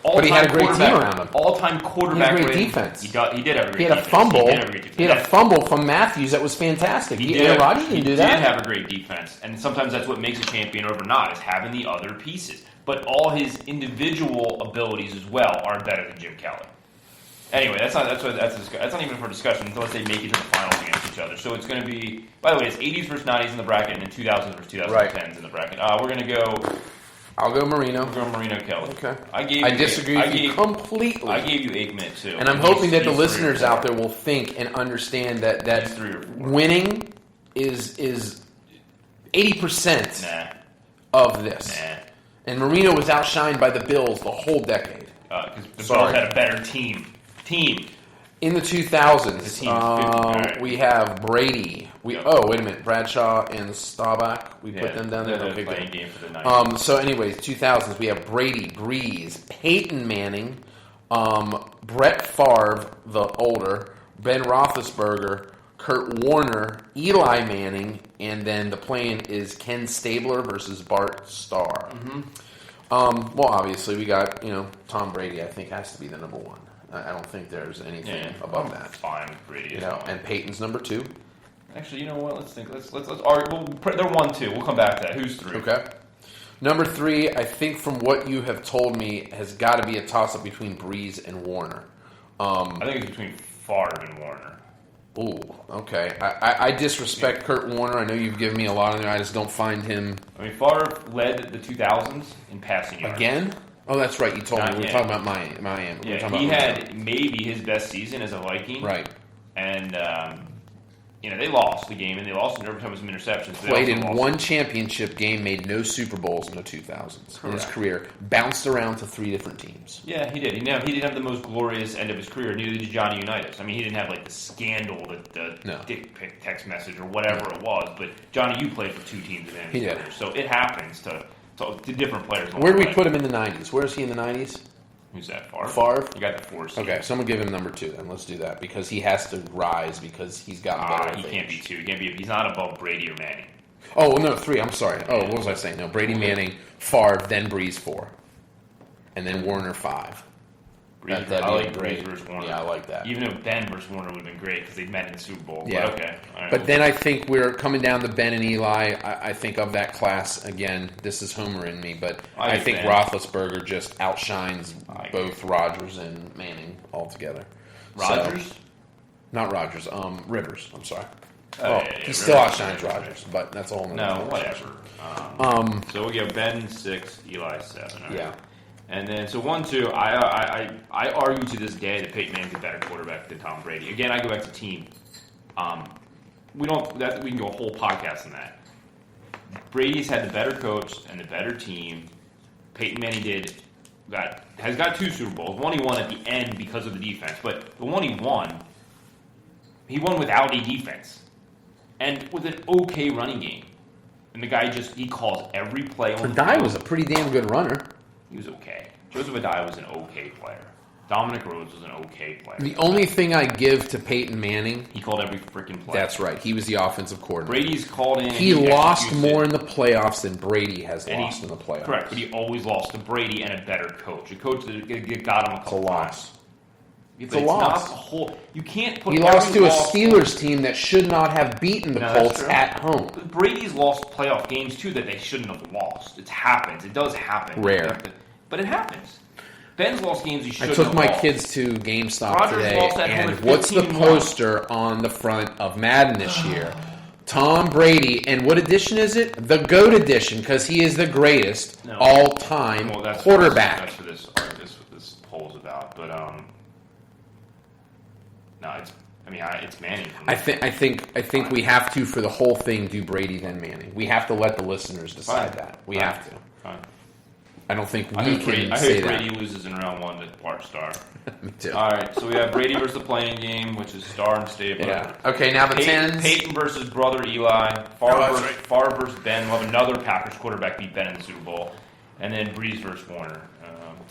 but he had a great team around him. All-time quarterback. He had a great defense. He did have a great defense. He had a fumble from Matthews that was fantastic. Rodgers didn't do that. He did have a great defense, and sometimes that's what makes a champion over not, is having the other pieces. But all his individual abilities as well are better than Jim Kelly. Anyway, that's not even for discussion unless they make it to the finals against each other. So it's going to be, by the way, it's 80s versus 90s in the bracket, and then 2000s versus 2010s in the bracket. We're going to go. I'll go Marino. We'll go Marino Kelly. Okay. I disagree with you completely. I gave you Aikman too. And I'm hoping that the listeners out there will think and understand that winning is 80% of this. Nah. And Marino was outshined by the Bills the whole decade. Because the Bills had a better team. In the 2000s, we have Brady. Wait a minute. Bradshaw and Staubach. We put them down there. They're playing game for the 90s. So anyways, 2000s, we have Brady, Breeze, Peyton Manning, Brett Favre, the older, Ben Roethlisberger, Kurt Warner, Eli Manning, and then the play-in is Ken Stabler versus Bart Starr. Mm-hmm. Well, obviously, we got, Tom Brady, I think, has to be the number 1. I don't think there's anything above that. Fine with Brady. And Peyton's number 2. Actually, you know what? Let's think. Let's. All right, they're 1-2. We'll come back to that. Who's 3? Okay. Number 3, I think from what you have told me, has got to be a toss-up between Breeze and Warner. I think it's between Favre and Warner. Ooh, okay. I disrespect Kurt Warner. I know you've given me a lot on there. I just don't find him... I mean, Favre led the 2000s in passing yards. Again? Oh, that's right. You told me. We were talking about Miami. Yeah, he had maybe his best season as a Viking. Right. And, they lost the game, and they lost in overtime with some interceptions. Played in one championship game, made no Super Bowls in the 2000s. Correct. In his career. Bounced around to 3 different teams. Yeah, he did. He didn't have the most glorious end of his career. Neither did Johnny Unitas. I mean, he didn't have, the scandal, the dick pic text message or whatever it was. But, Johnny, you played for 2 teams in his career. So it happens to different players. Where do we put him in the 90s? Where is he in the 90s? Who's that, Favre? Favre? You got the 4 seed. Okay, so I'm going to give him number 2 then. Let's do that because he has to rise because he's got better. He can't be 2. He's not above Brady or Manning. Oh, no, 3. I'm sorry. Oh, what was I saying? No, Brady, Manning, Favre, then Breeze 4. And then Warner 5. I like Breeze versus Warner. Yeah, I like that. Even though Ben versus Warner would have been great because they met in the Super Bowl. Yeah. But okay. Right. But then I think we're coming down to Ben and Eli. I think of that class, again, this is Homer in me, but I think Roethlisberger just outshines both Rodgers and Manning altogether. Rodgers? So, not Rodgers. Rivers. I'm sorry. He still Rivers, outshines Rodgers, but that's a whole nother whatever. So we'll give Ben 6, Eli 7. Right? Yeah. And then, so 1-2, I argue to this day that Peyton Manning's a better quarterback than Tom Brady. Again, I go back to team. We can go a whole podcast on that. Brady's had the better coach and the better team. Peyton Manning has got 2 Super Bowls. One he won at the end because of the defense, but the one he won without a defense and with an okay running game. And the guy he calls every play on the Adai field. was a pretty damn good runner. He was okay. Joseph Adai was an okay player. Dominic Rhodes was an okay player. The only thing I give to Peyton Manning, He called every freaking play. that's right, he was the offensive coordinator. Brady's called in. He lost executes more it. in the playoffs than Brady has And lost in the playoffs. Correct, but he always lost to Brady and a better coach. A coach that got him a couple loss. times. It's a loss. Not a whole. You can't put. He lost every to a loss- Steelers team that should not have beaten the No, that's Colts true. at home. Brady's lost playoff games too that they shouldn't have lost. It happens. It does happen. Rare. But it happens. Ben's lost games he I shouldn't have took my lost. kids to GameStop Rodgers today, lost at home and at what's the 15-1. poster on the front of Madden this year? Tom Brady, and what edition is it? The GOAT edition, because he is the greatest No. all-time Well, that's quarterback. That's what this poll's about. But no, it's Manning. I think we have to, for the whole thing, do Brady then Manning. We have to let the listeners decide Fine. that. We Fine. have to. Fine. I don't think I we hope can I say hope Brady that. loses in round 1 to Bart Starr. Me too. All right, so we have Brady versus the playing game, which is Starr and Stabler. Yeah. Okay, now the tens. Peyton versus brother Eli. Favre versus Ben. We'll have another Packers quarterback beat Ben in the Super Bowl. And then Breeze versus Warner.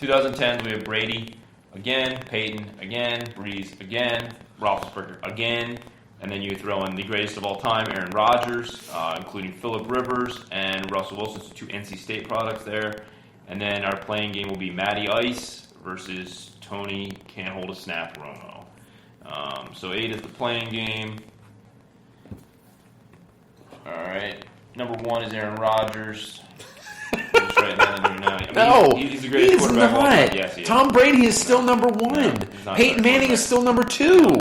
2010s, we have Brady again, Peyton again, Breeze again, Roethlisberger again. And then you throw in the greatest of all time, Aaron Rodgers, including Phillip Rivers and Russell Wilson, so 2 NC State products there. And then our playing game will be Matty Ice versus Tony Can't Hold a Snap Romo. So 8 is the playing game. All right. Number 1 is Aaron Rodgers. I'm just writing that in there now. I mean, No, he's the greatest he is quarterback of all time. not. Yes, he is. Tom Brady is still number 1. No, he's not Peyton the Manning quarterback. is still number 2.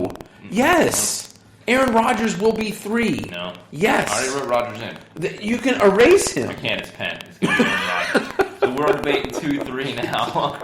Yes. Aaron Rodgers will be 3. No. Yes. I already wrote Rodgers in. You can erase him. I can't. It's pen. It's going to be Aaron Rodgers. So we're debating 2-3 now.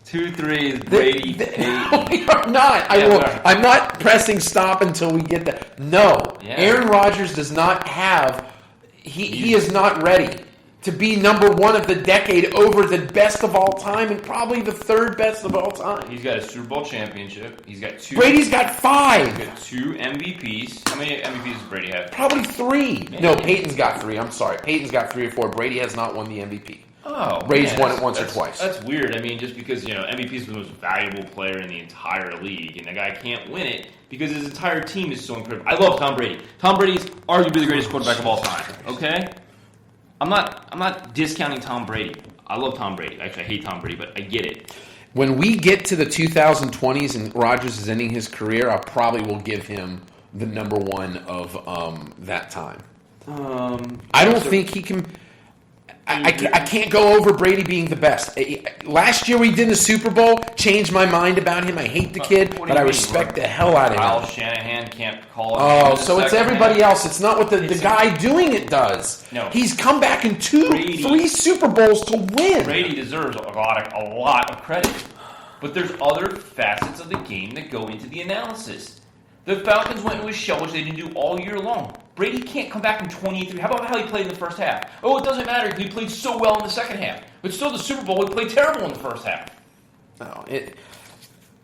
2-3 is Brady, Peyton. We are not. Yeah, we are. I'm not pressing stop until we get that. No. Yeah. Aaron Rodgers does not have. He is not ready to be number 1 of the decade over the best of all time and probably the 3rd best of all time. He's got a Super Bowl championship. He's got 2. Brady's got He's 5. got 2 MVPs. How many MVPs does Brady have? Probably 3. Maybe. No, Peyton's got 3. I'm sorry. Peyton's got 3 or 4. Brady has not won the MVP. Oh, Brady's man, won it that's- once or that's- twice. That's weird. I mean, just because MVP is the most valuable player in the entire league, and the guy can't win it because his entire team is so incredible. I love Tom Brady. Tom Brady's arguably the greatest quarterback of all time. Okay, I'm not discounting Tom Brady. I love Tom Brady. Actually, I hate Tom Brady, but I get it. When we get to the 2020s and Rodgers is ending his career, I probably will give him the number 1 of that time. I don't think he can. I can't go over Brady being the best. Last year we did in the Super Bowl, changed my mind about him. I hate the kid, What do but you I mean? respect the hell out of Kyle him. Shanahan can't call it. Oh, so it's everybody else. It's not what the It's- guy doing it does. No. He's come back in Brady- 3 Super Bowls to win. Brady deserves a lot of credit. But there's other facets of the game that go into the analysis. The Falcons went into a shell, which they didn't do all year long. Brady can't come back in 23. How about how he played in the first half? Oh, it doesn't matter because he played so well in the second half. But still, the Super Bowl, he played terrible in the first half. No,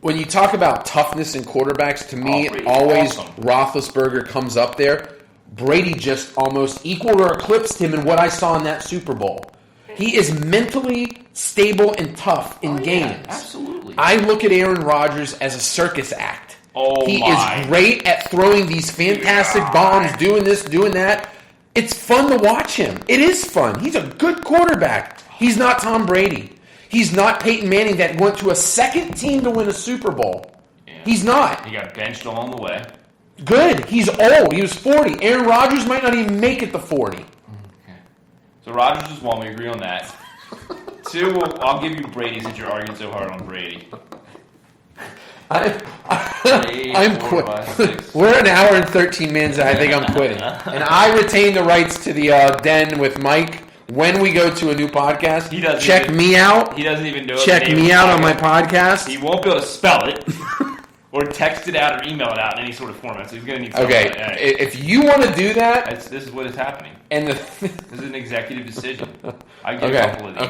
when you talk about toughness in quarterbacks, to me, Brady's always awesome. Roethlisberger comes up there. Brady just almost equaled or eclipsed him in what I saw in that Super Bowl. He is mentally stable and tough in games. Absolutely. I look at Aaron Rodgers as a circus act. Oh, he my. is great at throwing these fantastic bombs, doing this, doing that. It's fun to watch him. It is fun. He's a good quarterback. He's not Tom Brady. He's not Peyton Manning that went to a second team to win a Super Bowl. Yeah. He's not. He got benched along the way. Good. He's old. He was 40. Aaron Rodgers might not even make it to 40. So Rodgers is 1. We agree on that. 2, I'll give you Brady since you're arguing so hard on Brady. I'm 4, quitting. 5, 6. We're an hour and 13 minutes. I think I'm quitting. And I retain the rights to the den with Mike when we go to a new podcast, He doesn't check even- me out. He doesn't even know. Check the name me of out the on my podcast. podcast. He won't be able to spell it, or text it out, or email it out in any sort of format. So he's going to need. Okay, if you want to do that, This is what is happening. and This is an executive decision. I get a couple of these.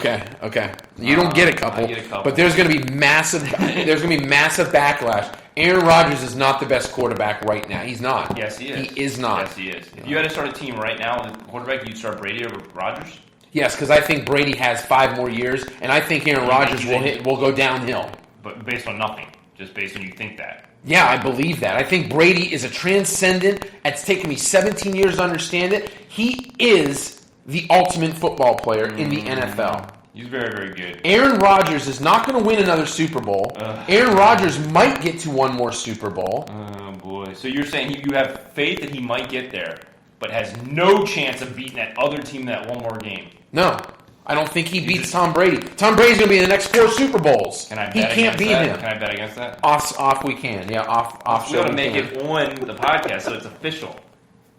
okay. You don't get a couple, I get a couple. but there's going to be massive. There's going to be massive backlash. Aaron Rodgers is not the best quarterback right now. He's not. Yes, he is. He is not. Yes, he is. If you had to start a team right now with a quarterback, you'd start Brady over Rodgers. Yes, because I think Brady has 5 more years, and I think Aaron Rodgers will go downhill. But based on nothing, just based on you think that. Yeah, I believe that. I think Brady is a transcendent. It's taken me 17 years to understand it. He is the ultimate football player in the NFL. He's very, very good. Aaron Rodgers is not going to win another Super Bowl. Aaron Rodgers might get to one more Super Bowl. Oh, boy. So you're saying you have faith that he might get there, but has no chance of beating that other team that one more game? No, I don't think he beats Tom Brady. Tom Brady's going to be in the next 4 Super Bowls. Can I bet He can't against beat that? him. Can I bet against that? Off we can. Yeah, off We show got to we make can. it on the podcast so it's official.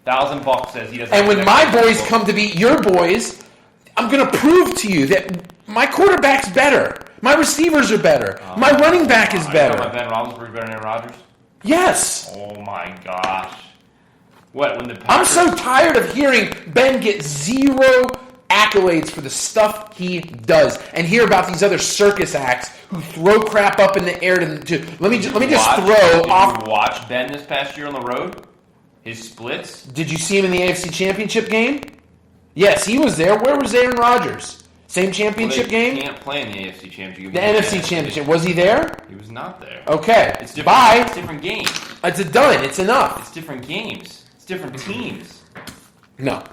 $1,000 says he doesn't. And have when the my next Super boys Bowl. come to beat your boys, I'm going to prove to you that my quarterback's better. My receivers are better. My running back is Are you talking better. about Ben Roethlisberger better than Aaron Rodgers? Yes. Oh my gosh! What when the I'm Packers, so tired of hearing Ben get 0 accolades for the stuff he does, and hear about these other circus acts who throw crap up in the air to let me just throw Did off. you watch Ben this past year on the road? His splits. Did you see him in the AFC Championship game? Yes, he was there. Where was Aaron Rodgers? Same championship Well, they game? can't play in the AFC Championship. The NFC Championship. Was he there? He was not there. Okay. It's different. Bye. It's different games. It's done. It's enough. It's different games. It's different teams. No.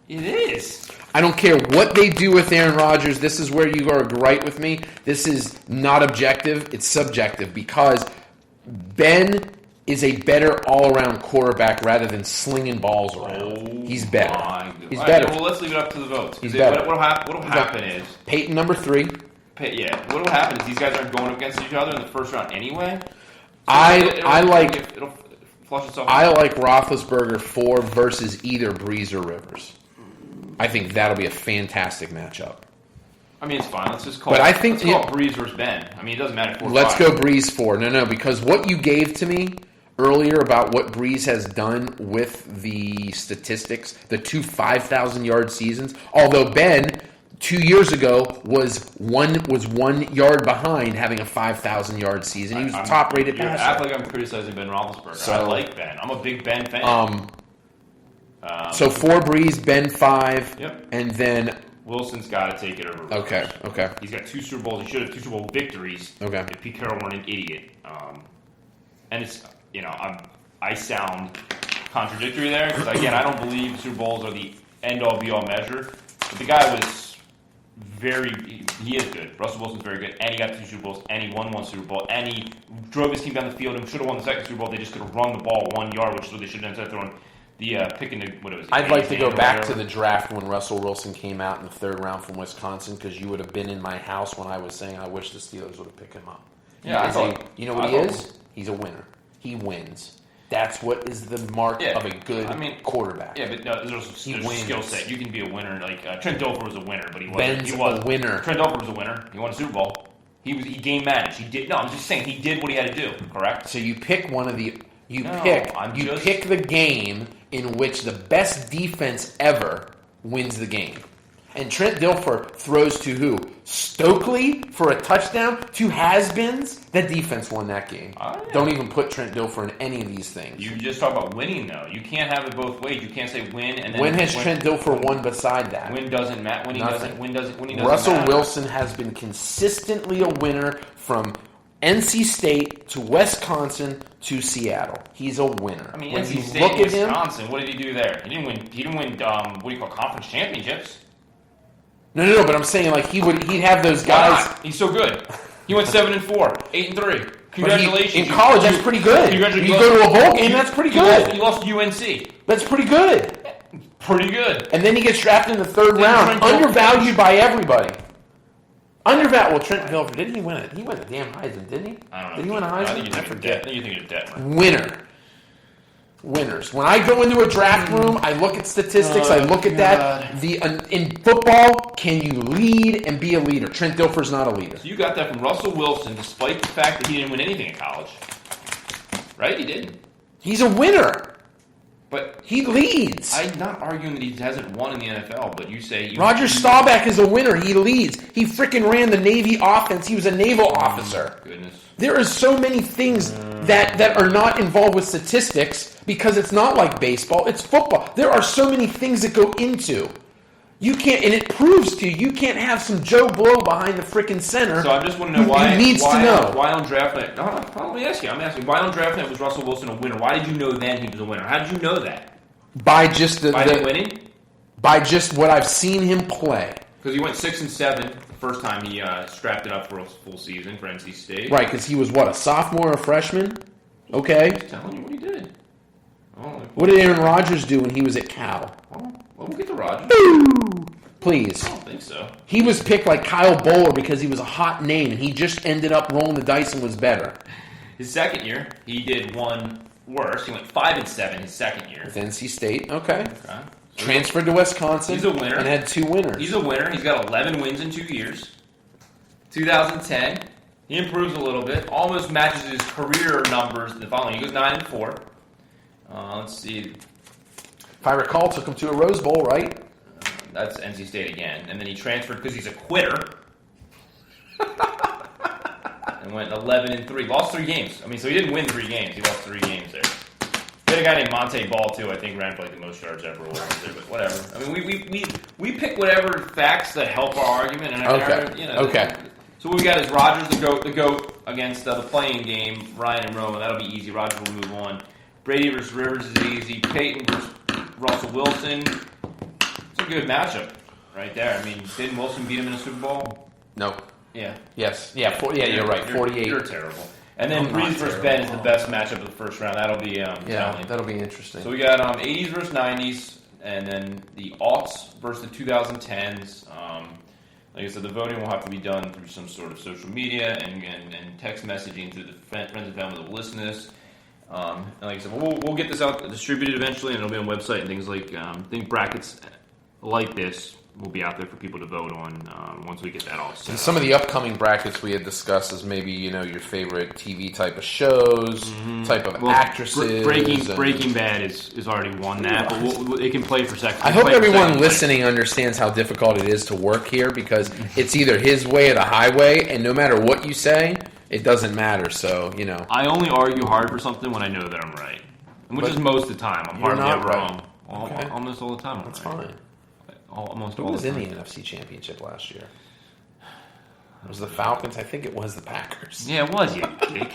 It is. I don't care what they do with Aaron Rodgers. This is where you are right with me. This is not objective. It's subjective because Ben is a better all-around quarterback rather than slinging balls around. He's better. He's better. Well, let's leave it up to the votes. He's better. What'll happen is, Peyton number 3. what'll happen is these guys aren't going up against each other in the first round anyway. So it'll flush itself out. I like Roethlisberger 4 versus either Breeze or Rivers. I think that'll be a fantastic matchup. I mean, it's fine. Let's just call. But it, I think- let's call it Breeze versus Ben. I mean, it doesn't matter. 4 or Let's 5. go Breeze 4. No, because what you gave to me earlier about what Breeze has done with the statistics, the 2 5,000-yard seasons, although Ben 2 years ago was 1 yard behind having a 5,000-yard season. He was the top-rated You act passer. like I'm criticizing Ben Roethlisberger. So- I like Ben. I'm a big Ben fan. So 4 Breeze, Ben 5, Yep. and then Wilson's got to take it over. Rivers. okay. He's got 2 Super Bowls. He should have 2 Super Bowl victories. Okay. If Pete Carroll weren't an idiot. And it's I sound contradictory there because again I don't believe Super Bowls are the end all be all measure. But the guy was he is good. Russell Wilson's very good, and he got 2 Super Bowls, and he won 1 Super Bowl, and he drove his team down the field and should have won the second Super Bowl. They just could have run the ball 1 yard, which is what they should have done instead of throwing the pick into what it was. I'd like to go back to the draft when Russell Wilson came out in the 3rd round from Wisconsin because you would have been in my house when I was saying I wish the Steelers would have picked him up. You know what he is? He's a winner. He wins. That's what is the mark of a good quarterback. Yeah, but no, there's a skill set. You can be a winner. Like Trent Dilfer was a winner, but he Ben's was a winner. Trent Dilfer was a winner. He won a Super Bowl. He game managed. He did. No, I'm just saying he did what he had to do. Correct. So you pick one of the. You No, pick the game in which the best defense ever wins the game. And Trent Dilfer throws to who? Stokely for a touchdown? 2 has-beens? That defense won that game. Oh, yeah. Don't even put Trent Dilfer in any of these things. You just talk about winning, though. You can't have it both ways. You can't say win and then When has Trent Dilfer won beside that? Win doesn't matter. When he doesn't. Russell matter. Wilson has been consistently a winner from NC State to Wisconsin to Seattle. He's a winner. I mean, when NC you State, look at him, Wisconsin. What did he do there? He didn't win. He didn't win. What do you call conference championships? No. But I'm saying like he'd have those Why guys. not? He's so good. He went 7-4, 8-3. Congratulations! In college, that's pretty good. You go to a bowl game, that's pretty good. He lost to UNC. That's pretty good. Pretty good. And then he gets drafted in the 3rd round, undervalued by everybody. Well, Trent Dilfer, didn't he win it? He won a damn Heisman, didn't he? I don't know. Did he win a Heisman? I think you're thinking of Detmer. Winner. Winners. When I go into a draft room, I look at statistics. I look at that. In football, can you lead and be a leader? Trent Dilfer's not a leader. So you got that from Russell Wilson, despite the fact that he didn't win anything in college, right? He didn't. He's a winner. But he leads. I'm not arguing that he hasn't won in the NFL, but you say... Roger Staubach is a winner. He leads. He freaking ran the Navy offense. He was a naval officer. Goodness. There are so many things that are not involved with statistics because it's not like baseball. It's football. There are so many things that go into. You can't, and it proves to you can't have some Joe Blow behind the freaking center. So I just want to know why. He needs to know. Why on draft night? No, let me ask you. I'm asking why on draft night was Russell Wilson a winner? Why did you know then he was a winner? How did you know that? By just by him winning. By just what I've seen him play. Because he went 6-7 the first time he strapped it up for a full season for NC State. Right, because he was what, a sophomore or a freshman? Okay. I'm just telling you what he did. What did Aaron Rodgers do when he was at Cal? Well, we'll get to Rodgers. Please. I don't think so. He was picked like Kyle Bowler because he was a hot name, and he just ended up rolling the dice and was better. His second year, he did one worse. He went 5-7 his second year. With NC State, okay. So transferred to Wisconsin. He's a winner. And had 2 winners. He's a winner. He's got 11 wins in 2 years. 2010, he improves a little bit. Almost matches his career numbers the following. He goes 9-4. Let's see. If I recall, took him to a Rose Bowl, right? That's NC State again. And then he transferred because he's a quitter. And went 11-3. Lost 3 games. I mean, so he didn't win 3 games. He lost 3 games there. He had a guy named Monte Ball, too. I think ran for like the most yards ever. But whatever. I mean, we pick whatever facts that help our argument. And Okay. So what we got is Rodgers, the GOAT against the playing game. Ryan and Roma. That'll be easy. Rodgers will move on. Brady versus Rivers is easy. Peyton versus Russell Wilson. It's a good matchup right there. I mean, didn't Wilson beat him in a Super Bowl? No. Yeah. Yes. Yeah. You're right. 48. You're terrible. And then Breeze versus Ben is the best matchup of the first round. That'll be that'll be interesting. So we got 80s versus 90s, and then the aughts versus the 2010s. Like I said, the voting will have to be done through some sort of social media and text messaging to the friends and family that will listen to this. And like I said, we'll get this out distributed eventually, and it'll be on the website and things like. I think brackets like this will be out there for people to vote on once we get that all set. And some of the upcoming brackets we had discussed is maybe your favorite TV type of shows, type of actresses. Breaking Bad is already won that, but it can play for second. I hope everyone listening understands how difficult it is to work here because it's either his way or the highway, and no matter what you say, it doesn't matter. So I only argue hard for something when I know that I'm right, which is most of the time. I'm hardly ever wrong. Okay. Almost all the time. That's fine. Almost Who all was the in time. the NFC Championship last year? It was the Falcons. I think it was the Packers. Yeah, it was, you dick.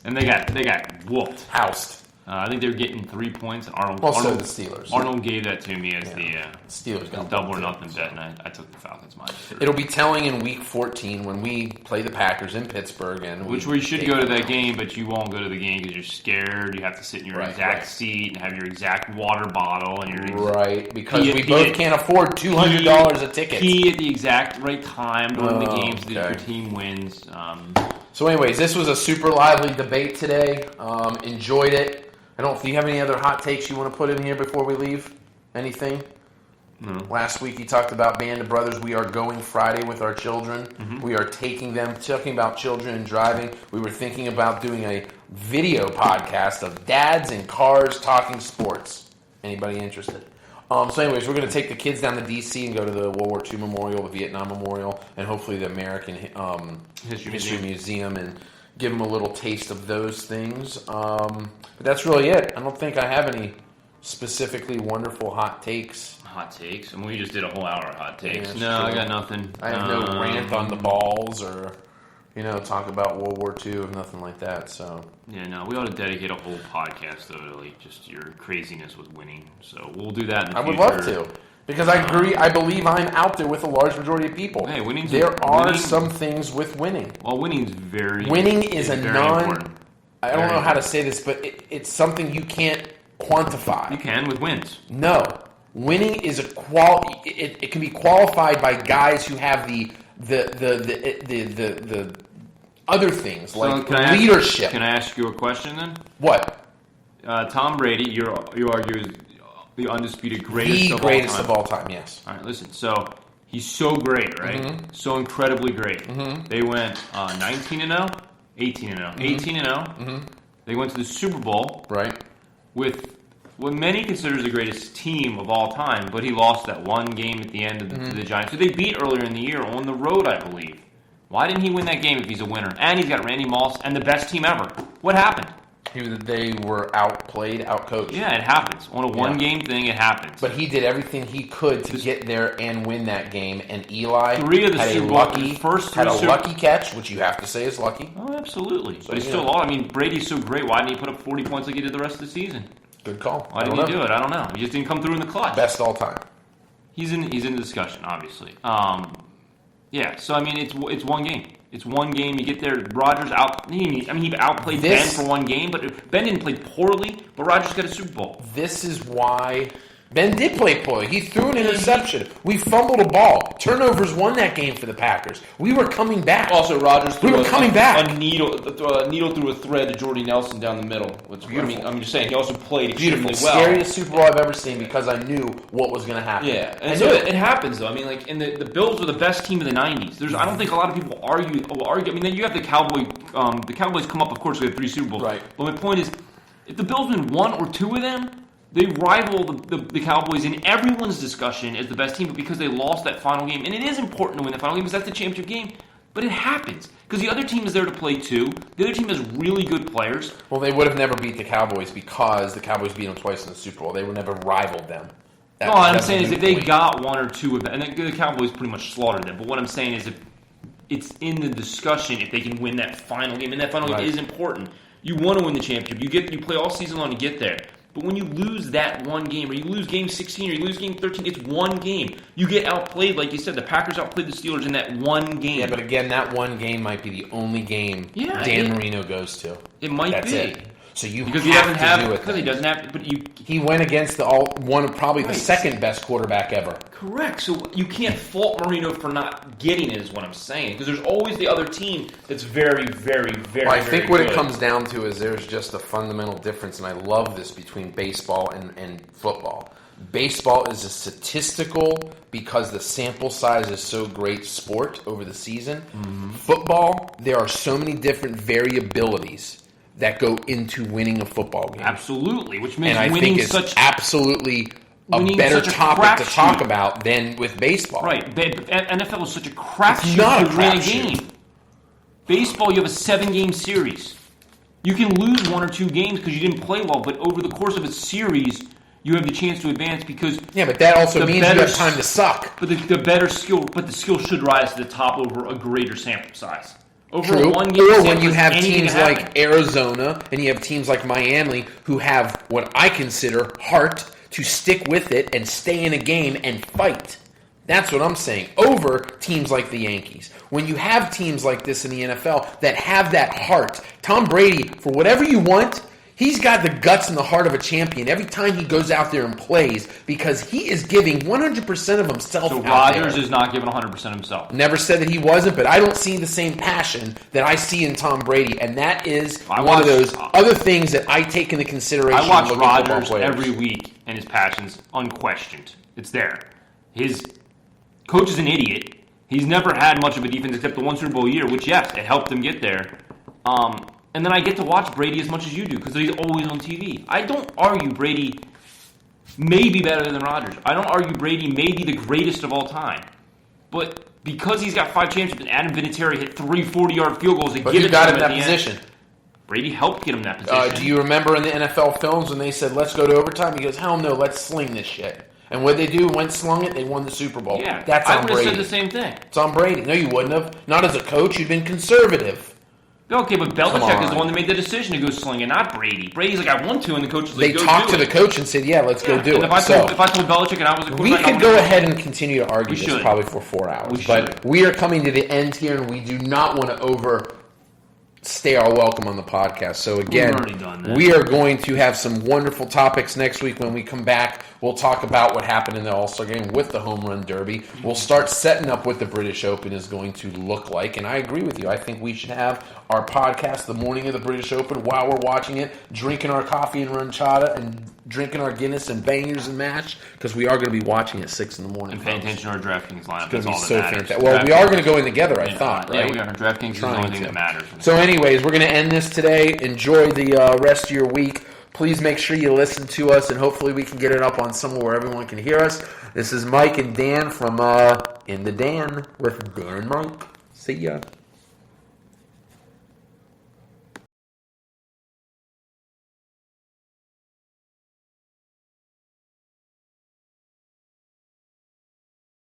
And they got whooped. Housed. I think they were getting 3 points. And So the Steelers. Arnold gave that to me as the Steelers got double or nothing bet, and I took the Falcons minus 3. It'll be telling in Week 14 when we play the Packers in Pittsburgh, and we should go to that game, but you won't go to the game because you're scared. You have to sit in your exact seat and have your exact water bottle and your because we both can't afford $200 a ticket. Pee at the exact right time during the game so that your team wins. So, anyways, this was a super lively debate today. Enjoyed it. Do you have any other hot takes you want to put in here before we leave? Anything? No. Last week you talked about Band of Brothers. We are going Friday with our children. We are taking them, talking about children and driving. We were thinking about doing a video podcast of dads in cars talking sports. Anybody interested? So anyways, we're going to take the kids down to D.C. and go to the World War II Memorial, the Vietnam Memorial, and hopefully the American History Museum and give them a little taste of those things. But that's really it. I don't think I have any specifically wonderful hot takes. Hot takes? I mean, we just did a whole hour of hot takes. Yeah, I got nothing. I have no rant on the balls or, talk about World War II or nothing like that. So yeah, no, we ought to dedicate a whole podcast to like just your craziness with winning. So we'll do that in the future. I would love to. Because I agree, I believe I'm out there with a large majority of people. Hey, there are some things with winning. Well, winning is Winning is a important. I don't know how to say this, but it's something you can't quantify. You can with wins. No, winning is a It can be qualified by guys who have the other things like leadership. Can I ask you a question then? What? Tom Brady, you argue is the undisputed greatest The of greatest all time. of all time, yes. All right, listen. So he's so great, right? Mm-hmm. So incredibly great. Mm-hmm. They went 19-0, 18-0, 18-0. Mm-hmm. They went to the Super Bowl, Right. with what many considers the greatest team of all time, but he lost that one game at the end of to the Giants, who they beat earlier in the year on the road, I believe. Why didn't he win that game if he's a winner? And he's got Randy Moss and the best team ever. What happened? They were outplayed, outcoached. Yeah, it happens. On a one-game thing, it happens. But he did everything he could to get there and win that game. And Eli Three of the had Super a Bowl- lucky, first had three a Super- lucky catch, which you have to say is lucky. Oh, absolutely. So, But he's you still know. lost. I mean, Brady's so great. Why didn't he put up 40 points like he did the rest of the season? Good call. Why didn't he do it? I don't know. He just didn't come through in the clutch. Best all time. He's in the discussion, obviously. Yeah. So I mean, it's one game. It's one game. You get there. Rodgers out. He outplayed Ben for one game, but Ben didn't play poorly. But Rodgers got a Super Bowl. This is why Ben did play poorly. He threw an interception. We fumbled a ball. Turnovers won that game for the Packers. We were coming back. Also, Rodgers We were coming back. a needle through a thread to Jordy Nelson down the middle. Which, Beautiful. I'm just saying, he also played Beautiful. extremely well. Scariest Super Bowl I've ever seen because I knew what was going to happen. Yeah, And and so so it happens, though. I mean, like, and the Bills were the best team of the '90s. I don't think a lot of people argue. I mean, then you have the Cowboys. The Cowboys come up, of course, with 3 Super Bowls. Right. But my point is, if the Bills win 1 or 2 of them, they rival the Cowboys in everyone's discussion as the best team. But because they lost that final game, and it is important to win the final game because that's the championship game. But it happens because the other team is there to play too. The other team has really good players. Well, they would have never beat the Cowboys because the Cowboys beat them twice in the Super Bowl. They would never rivaled them. No, what I'm That's saying a is good if they point. got 1 or 2 of them, and the Cowboys pretty much slaughtered them. But what I'm saying is if it's in the discussion if they can win that final game, and that final Right. game is important. You want to win the championship. You play all season long to get there. But when you lose that one game, or you lose game 16, or you lose game 13, it's one game. You get outplayed, like you said. The Packers outplayed the Steelers in that one game. Yeah, but again, that one game might be the only game Yeah, Dan Marino goes to. It might That's be. it. So you Because have he doesn't to have, do it. because he doesn't have, but you He went against one of probably the Right. second best quarterback ever. correct. So you can't fault Marino for not getting it, is what I'm saying. Because there's always the other team that's very, very, very. Well, I think what very it good. comes down to is there's just a fundamental difference, and I love this between baseball and football. Baseball is a statistical, because the sample size is so great, sport over the season. Football, there are so many different variabilities that go into winning a football game. Absolutely, which makes And I winning think it's such absolutely a winning better such a topic to talk crapshoot. about than with baseball. right. NFL is such a crapshoot not a to win a crapshoot. game. Baseball, you have a 7-game series. You can lose 1 or 2 games because you didn't play well, but over the course of a series, you have the chance to advance because. Yeah, but that also The means you better have time to suck. But the better skill, but the skill should rise to the top over a greater sample size. Over True. a one-game Or sample when you size, have anything teams can happen. like Arizona and you have teams like Miami who have what I consider heart to stick with it and stay in a game and fight. That's what I'm saying. Over teams like the Yankees. When you have teams like this in the NFL that have that heart, Tom Brady, for whatever you want, he's got the guts and the heart of a champion every time he goes out there and plays because he is giving 100% of himself So out Rodgers there. is not giving 100% himself. Never said that he wasn't, but I don't see the same passion that I see in Tom Brady, and that is I one of watch- those other things that I take into consideration. I watch when looking at football Rodgers players. every week, and his passion's unquestioned. It's there. His coach is an idiot. He's never had much of a defense except the one Super Bowl year, which, yes, it helped him get there. And then I get to watch Brady as much as you do because he's always on TV. I don't argue Brady may be better than Rodgers. I don't argue Brady may be the greatest of all time. But because he's got 5 championships and Adam Vinatieri hit 3 40-yard field goals to But give who it got to him him in at that the position? end, Brady helped get him that position. Do you remember in the NFL films when they said, let's go to overtime? He goes, hell no, let's sling this shit. And what they do, went slung it, they won the Super Bowl. Yeah, That's I on would have Brady. said the same thing. It's on Brady. No, you wouldn't have. Not as a coach. You'd been conservative. Okay, but Come Belichick is on. the one that made the decision to go slinging, not Brady. Brady's like, I want to, and the coach is They like, go talked do to the it. coach and said, yeah, let's go do And it. if I So told Belichick and I was a we quarterback, I could would go have- ahead and continue to argue We this should. probably for 4 hours. We But should. we are coming to the end here, and we do not want to stay our welcome on the podcast. So again, We've already done that. we are going to have some wonderful topics next week. When we come back, we'll talk about what happened in the All-Star Game with the Home Run Derby. We'll start setting up what the British Open is going to look like. And I agree with you. I think we should have our podcast the morning of the British Open while we're watching it, drinking our coffee and ranchada and drinking our Guinness and bangers and mash, because we are going to be watching at 6 in the morning. And paying attention to our DraftKings lineup. It's going That's to be all so that matters. fantastic. Well, we are going to go in together, I thought, Yeah, right? we are. DraftKings is the only thing that matters. So anyways, we're going to end this today. Enjoy the rest of your week. Please make sure you listen to us, and hopefully we can get it up on somewhere where everyone can hear us. This is Mike and Dan from In the Dan with Dan and Mike. See ya.